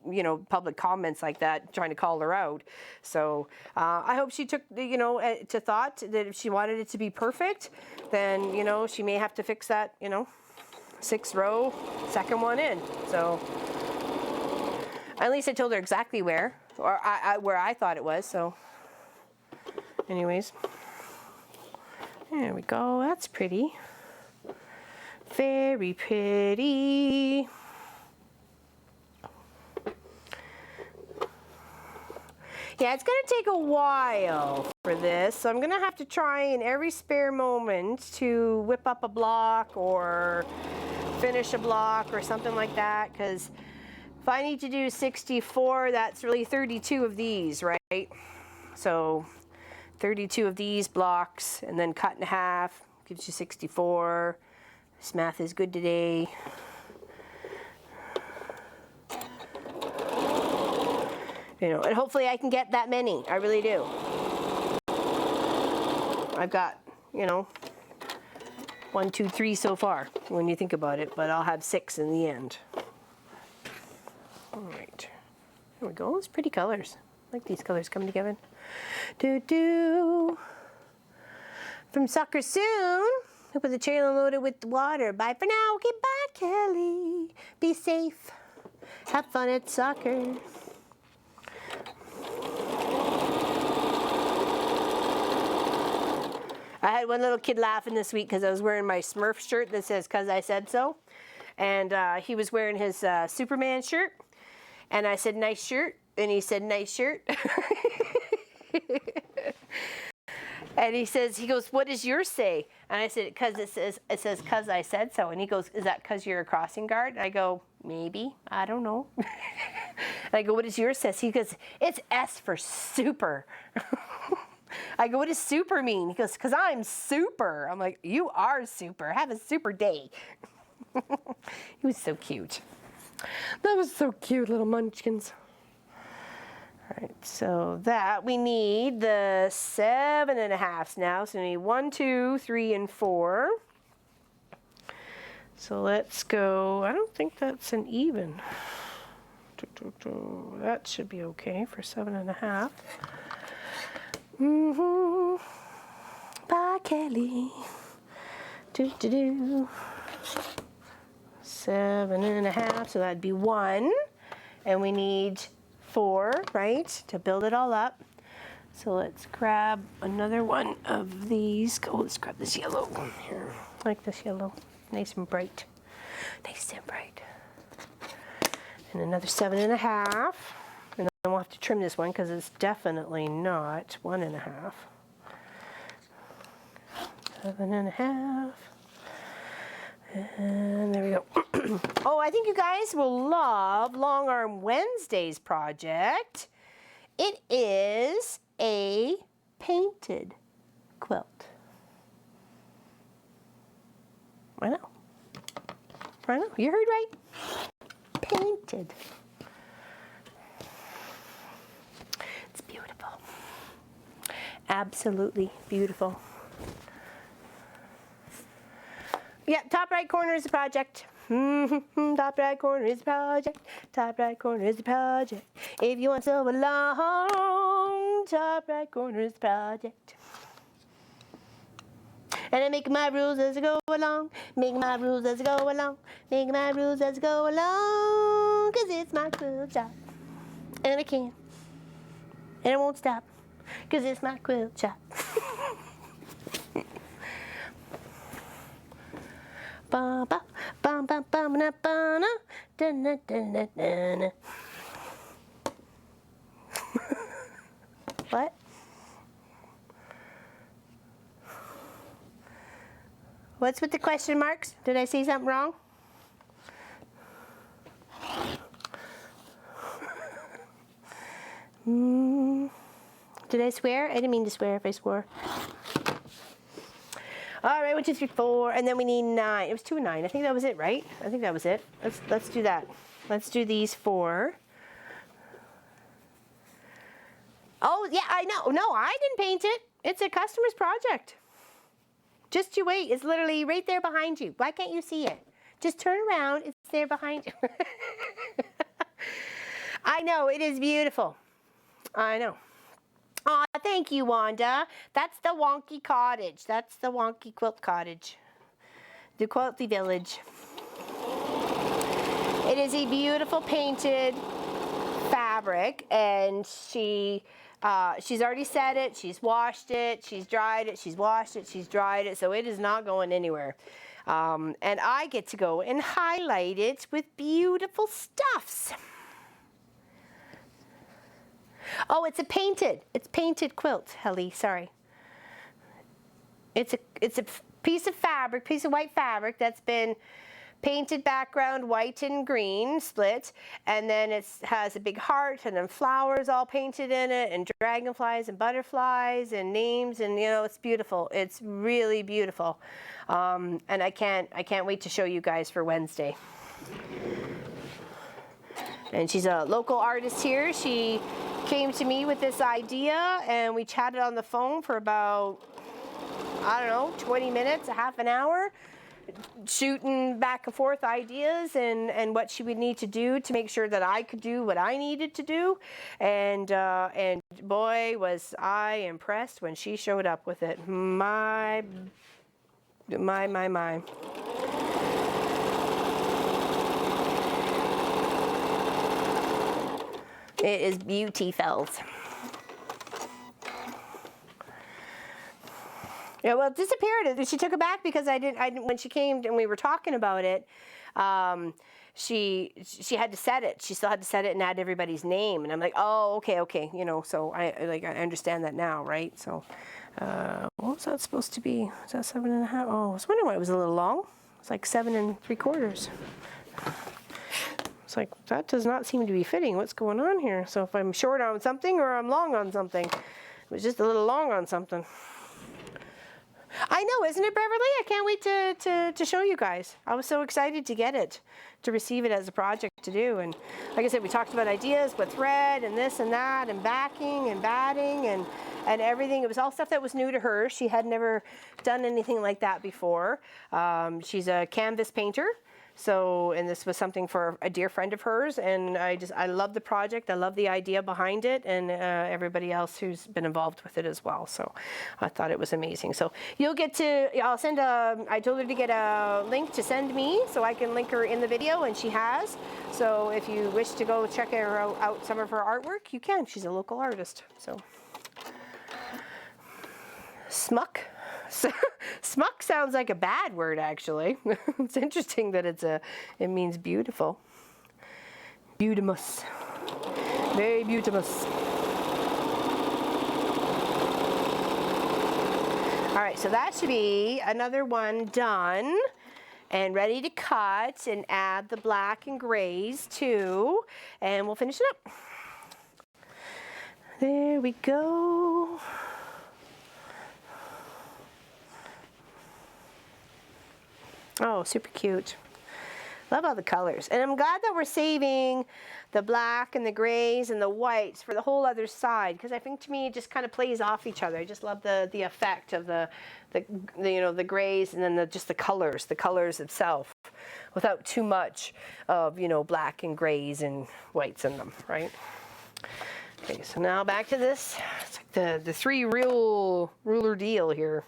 public comments like that trying to call her out. So I hope she took, to thought that if she wanted it to be perfect, then, she may have to fix that, 6th row, second one in. So at least I told her exactly where, or where I thought it was. So anyways, there we go. That's pretty. Very pretty. Yeah, it's going to take a while for this, so I'm going to have to try in every spare moment to whip up a block or finish a block or something like that, because if I need to do 64, that's really 32 of these, right? So 32 of these blocks and then cut in half gives you 64. This math is good today. You know, and hopefully I can get that many. I really do. I've got, you know, 1, 2, 3 so far when you think about it, but I'll have 6 in the end. All right, there we go. It's pretty colors. I like these colors coming together. Do do. From soccer soon. Hope the trailer loaded with water. Bye for now. Okay, bye, Kelly. Be safe. Have fun at soccer. I had one little kid laughing this week because I was wearing my Smurf shirt that says "'Cause I said so," and he was wearing his Superman shirt, and I said "Nice shirt," and he said "Nice shirt." And he goes, "What does yours say?" And I said, "'Cause it says 'cause I said so." And he goes, "Is that 'cause you're a crossing guard?" And I go, "Maybe, I don't know." And I go, "What does yours say?" He goes, "It's S for super." I go, "What does super mean?" He goes, "'Cause I'm super." I'm like, "You are super. Have a super day." He was so cute. That was so cute, little munchkins. All right, so that we need the 7.5 now. So we need 1, 2, 3, and 4. So let's go. I don't think that's an even. That should be okay for 7.5. Bye, Kelly. Do do do. 7.5. So that'd be 1, and we need 4, right, to build it all up. So let's grab another one of these. Oh, let's grab this yellow here. I like this yellow, nice and bright. Nice and bright. And another 7.5. And then we'll have to trim this one because it's definitely not 1.5. 7.5. And there we go. Oh, I think you guys will love Long Arm Wednesday's project. It is a painted quilt. I know. I know. You heard right. Painted. It's beautiful. Absolutely beautiful. Yeah, top right corner is the project. Top right corner is the project. Top right corner is the project. If you want to belong, top right corner is the project. And I make my rules as I go along. Make my rules as I go along. Make my rules as I go along. 'Cause it's my quilt shop. And I can. And I won't stop. 'Cause it's my quilt shop. Ba ba ba ba ba na ba na da na da na da na. What? What's with the question marks? Did I say something wrong? Did I swear? I didn't mean to swear if I swore. All right, 1, 2, 3, 4, and then we need 9. It was 2 and 9. I think that was it, right? I think that was it. Let's do that. Let's do these 4. Oh yeah, I know. No, I didn't paint it. It's a customer's project. Just you wait. It's literally right there behind you. Why can't you see it? Just turn around. It's there behind you. I know. It is beautiful. I know. Aw, thank you, Wanda. That's the wonky cottage. That's the wonky quilt cottage. The Quilty Village. It is a beautiful painted fabric, and she's already set it, she's washed it, she's dried it, she's washed it, she's dried it, so it is not going anywhere. And I get to go and highlight it with beautiful stuffs. Oh, it's painted quilt, Helly, sorry. It's a piece of fabric, piece of white fabric that's been painted background, white and green split, and then it has a big heart and then flowers all painted in it, and dragonflies and butterflies and names, and you know, it's beautiful. It's really beautiful, and I can't wait to show you guys for Wednesday. And she's a local artist here. She came to me with this idea, and we chatted on the phone for about, I don't know, 20 minutes, a half an hour, shooting back and forth ideas and what she would need to do to make sure that I could do what I needed to do. And boy, was I impressed when she showed up with it. My. It is beautiful. Yeah, well, it disappeared. She took it back because I didn't. When she came and we were talking about it, she had to set it. She still had to set it and add everybody's name. And I'm like, oh, okay, you know. So I understand that now, right? So, what was that supposed to be? Was that 7.5? Oh, I was wondering why it was a little long. It's like 7 3/4. It's like, that does not seem to be fitting. What's going on here? So if I'm short on something or I'm long on something. It was just a little long on something. I know, isn't it, Beverly? I can't wait to show you guys. I was so excited to get it, to receive it as a project to do. And like I said, we talked about ideas with thread and this and that and backing and batting and everything. It was all stuff that was new to her. She had never done anything like that before. She's a canvas painter. So, and this was something for a dear friend of hers, and I love the project. I love the idea behind it, and everybody else who's been involved with it as well. So, I thought it was amazing. So, you'll get to, I told her to get a link to send me, so I can link her in the video, and she has. So, if you wish to go check her out some of her artwork, you can. She's a local artist. So, Smuck. Smuck sounds like a bad word, actually. It's interesting that it means beautiful. Beautimous. Very beautimous. All right, so that should be another one done and ready to cut and add the black and grays too, and we'll finish it up. There we go. Oh, super cute. Love all the colors. And I'm glad that we're saving the black and the grays and the whites for the whole other side, because I think to me it just kind of plays off each other. I just love the effect of the you know, the grays and then just the colors itself, without too much of, you know, black and grays and whites in them, right? Okay, so now back to this. It's like the 3 real ruler deal here.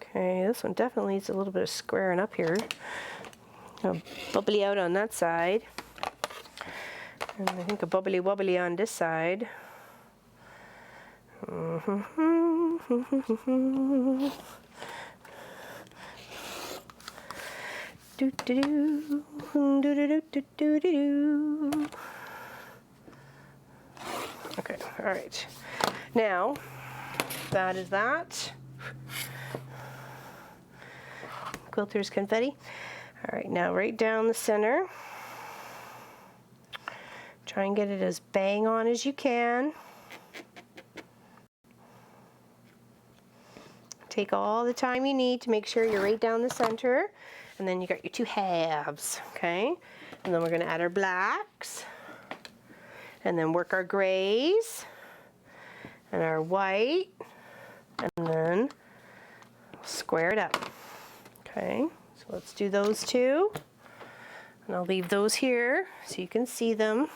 Okay, this one definitely needs a little bit of squaring up here. Bubbly out on that side. And I think a bubbly wobbly on this side. Okay, all right. Now, that is that. Quilter's confetti. All right, now right down the center. Try and get it as bang on as you can. Take all the time you need to make sure you're right down the center. And then you got your 2 halves, okay? And then we're gonna add our blacks. And then work our grays. And our white, and then square it up. Okay, so let's do those 2. And I'll leave those here so you can see them.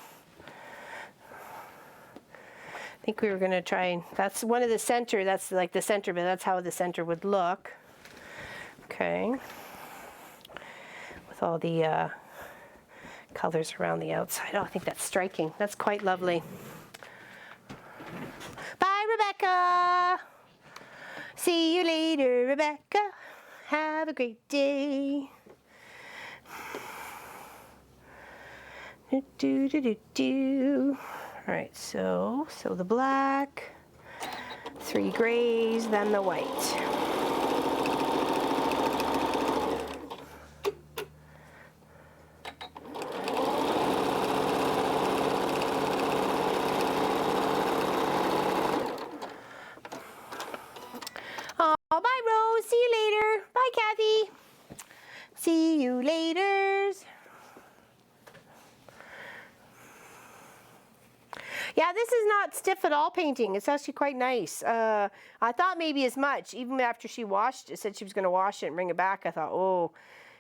I think we were gonna try, that's one of the center, that's like the center, but that's how the center would look. Okay, with all the colors around the outside. Oh, I think that's striking. That's quite lovely. Bye, Rebecca. See you later, Rebecca. Have a great day. All right, so the black, 3 grays, then the white. Oh, bye, Rose. See you later. Bye, Kathy. See you later. Yeah, this is not stiff at all painting. It's actually quite nice. I thought maybe as much. Even after she washed it, said she was going to wash it and bring it back, I thought, oh,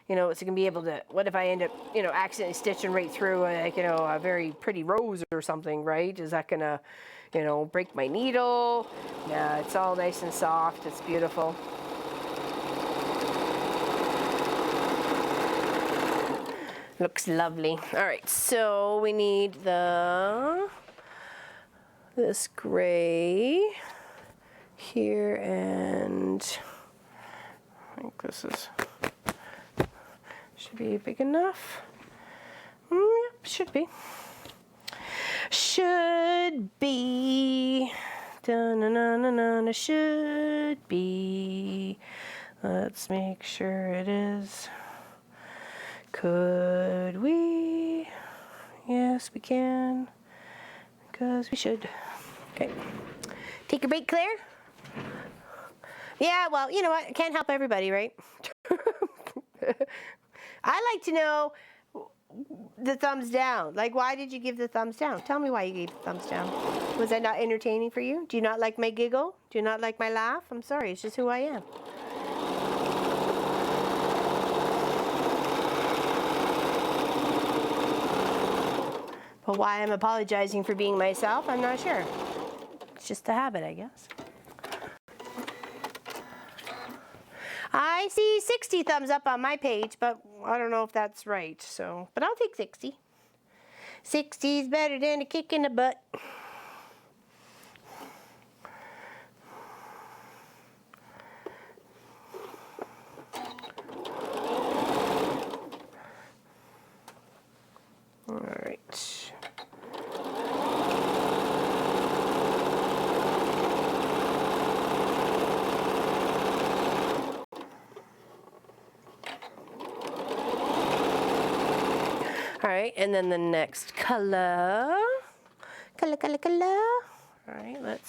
you know, it's going to be able to, what if I end up, you know, accidentally stitching right through, like, you know, a very pretty rose or something, right? Is that going to, you know, break my needle? Yeah, it's all nice and soft. It's beautiful. Looks lovely. All right, so we need this gray here, and I think this should be big enough. Yep, should be. Should be. Da-na-na-na-na, should be. Let's make sure it is. Could we? Yes, we can. Because we should. Okay. Take a break, Claire. Yeah, well, you know what? I can't help everybody, right? I like to know the thumbs down. Like, why did you give the thumbs down? Tell me why you gave the thumbs down. Was that not entertaining for you? Do you not like my giggle? Do you not like my laugh? I'm sorry. It's just who I am. But why I'm apologizing for being myself, I'm not sure. It's just a habit, I guess. I see 60 thumbs up on my page, but I don't know if that's right. So, but I'll take 60. 60 is better than a kick in the butt. All right. All right, and then the next color. Color. All right,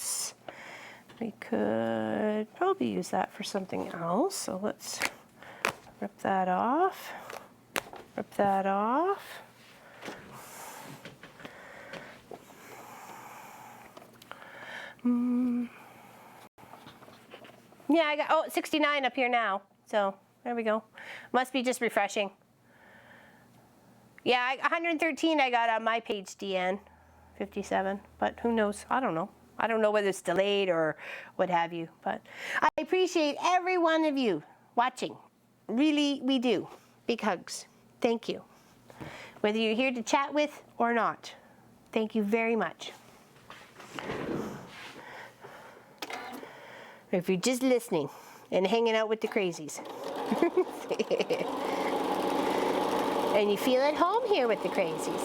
we could probably use that for something else. So let's rip that off. Rip that off. Yeah, I got 69 up here now. So there we go. Must be just refreshing. Yeah, 113 I got on my page, DN. 57, but who knows? I don't know. I don't know whether it's delayed or what have you, but I appreciate every one of you watching. Really, we do. Big hugs. Thank you. Whether you're here to chat with or not, thank you very much. If you're just listening and hanging out with the crazies. And you feel at home here with the crazies.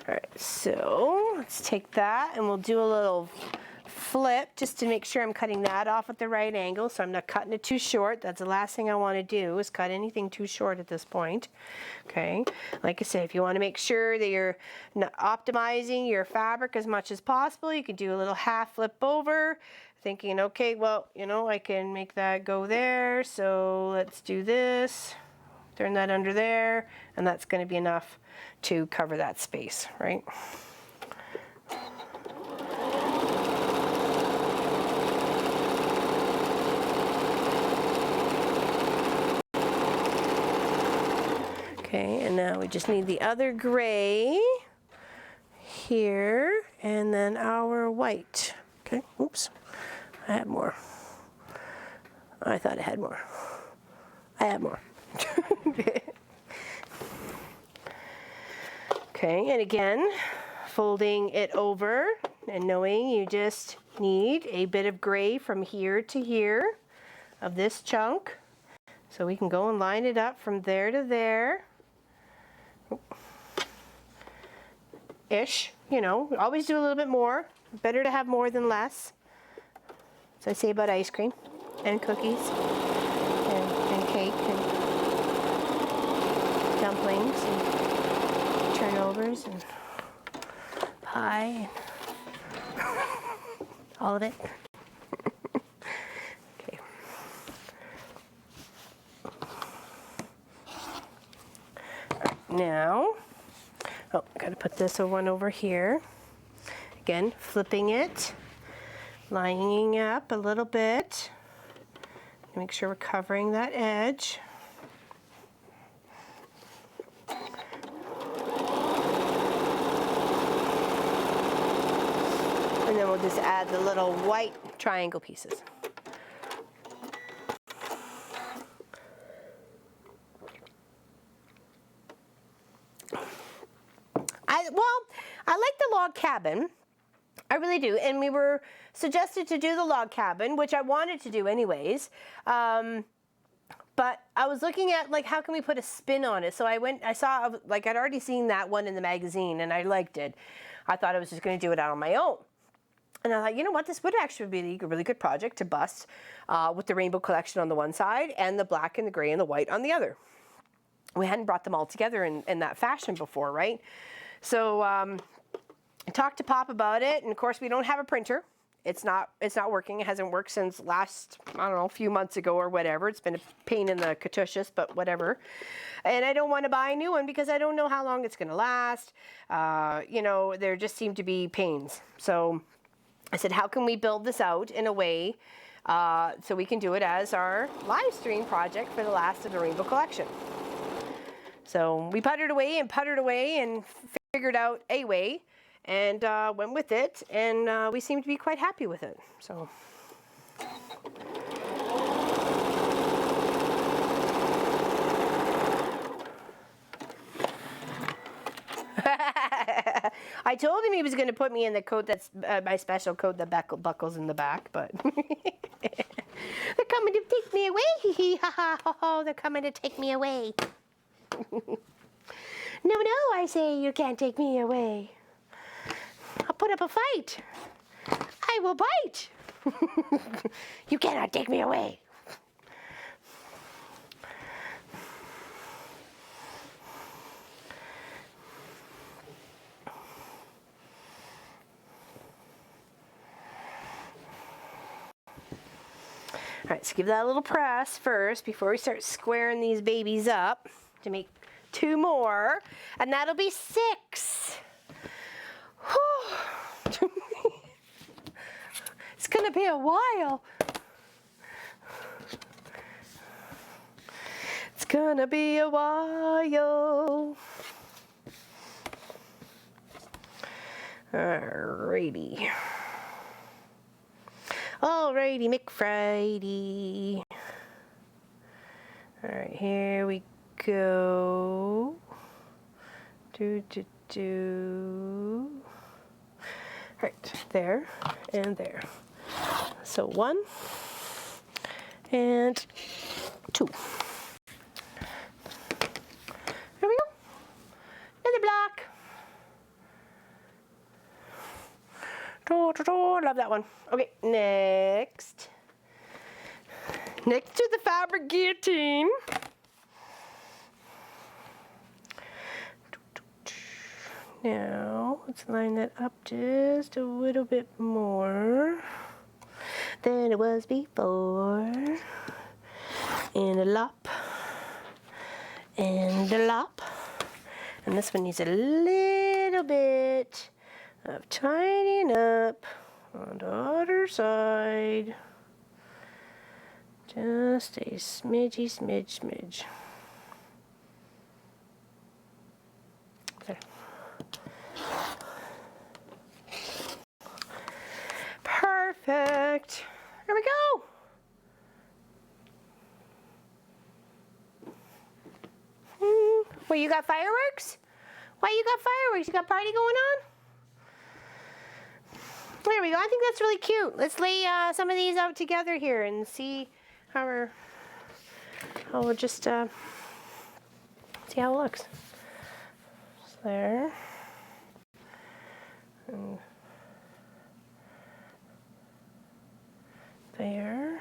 All right, so let's take that and we'll do a little flip just to make sure I'm cutting that off at the right angle, so I'm not cutting it too short. That's the last thing I want to do, is cut anything too short at this point. Okay, like I said, if you want to make sure that you're optimizing your fabric as much as possible, you can do a little half flip over, thinking, okay, well, you know, I can make that go there, so let's do this, turn that under there, and that's going to be enough to cover that space, right? Okay, and now we just need the other gray here, and then our white. Okay, oops, I had more. I thought I had more. I had more. Okay, and again, folding it over, and knowing you just need a bit of gray from here to here of this chunk. So we can go and line it up from there to there. Ish, you know, always do a little bit more. Better to have more than less. So I say about ice cream and cookies and cake and dumplings and turnovers and pie and all of it. Okay. Now, oh, I gotta put this one over here. Again, flipping it, lining up a little bit. Make sure we're covering that edge. And then we'll just add the little white triangle pieces. I like the log cabin. I really do. And we were suggested to do the log cabin, which I wanted to do anyways. But I was looking at, like, how can we put a spin on it? So I saw, like, I'd already seen that one in the magazine and I liked it. I thought I was just going to do it out on my own. And I thought, you know what, this would actually be a really good project to bust with the rainbow collection on the one side and the black and the gray and the white on the other. We hadn't brought them all together in that fashion before, right? So I talked to Pop about it, and of course we don't have a printer. It's not working. It hasn't worked since last, I don't know, a few months ago or whatever. It's been a pain in the catushes, but whatever. And I don't want to buy a new one because I don't know how long it's going to last. You know, there just seem to be pains. So I said, how can we build this out in a way so we can do it as our live stream project for the last of the Rainbow Collection? So we puttered away and figured out a way and went with it, and we seem to be quite happy with it. So. I told him he was going to put me in the coat that's my special coat that buckles in the back, but they're coming to take me away. Hee hee ha ha ho ho. They're coming to take me away. No, I say, you can't take me away. I'll put up a fight. I will bite. You cannot take me away. All right, so give that a little press first before we start squaring these babies up to make 2 more, and that'll be 6. It's gonna be a while. It's gonna be a while. Alrighty. Alrighty, McFriday. All right, here we go. Right, there and there. So 1 and 2. There we go. Another block. Love that one. Okay, next. Next to the fabric guillotine. Now, let's line that up just a little bit more than it was before. And a lop. And a lop. And this one needs a little bit of tidying up on the other side. Just a smidge. Okay. Perfect. There we go. Well, you got fireworks? Why you got fireworks? You got a party going on? There we go. I think that's really cute. Let's lay some of these out together here and see how we'll just see how it looks. So there. And there.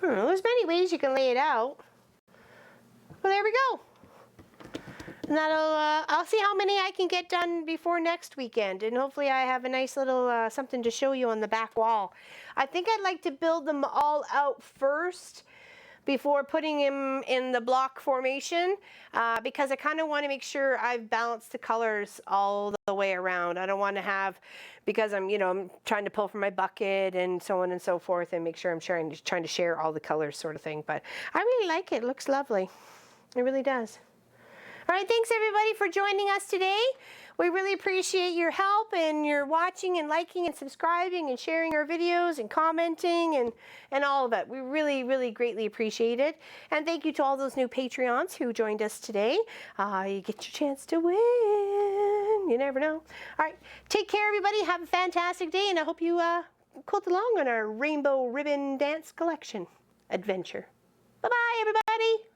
There's many ways you can lay it out. Well, there we go. And that'll, I'll see how many I can get done before next weekend. And hopefully I have a nice little something to show you on the back wall. I think I'd like to build them all out first before putting them in the block formation because I kind of want to make sure I've balanced the colors all the way around. I don't want to have, because I'm, you know, I'm trying to pull from my bucket and so on and so forth and make sure I'm trying to share all the colors sort of thing. But I really like it. It looks lovely. It really does. All right, thanks everybody for joining us today. We really appreciate your help and your watching and liking and subscribing and sharing our videos and commenting and all of it. We really, really greatly appreciate it. And thank you to all those new Patreons who joined us today. You get your chance to win. You never know. All right, take care everybody. Have a fantastic day, and I hope you quilt along on our Rainbow Ribbon Dance Collection adventure. Bye-bye everybody.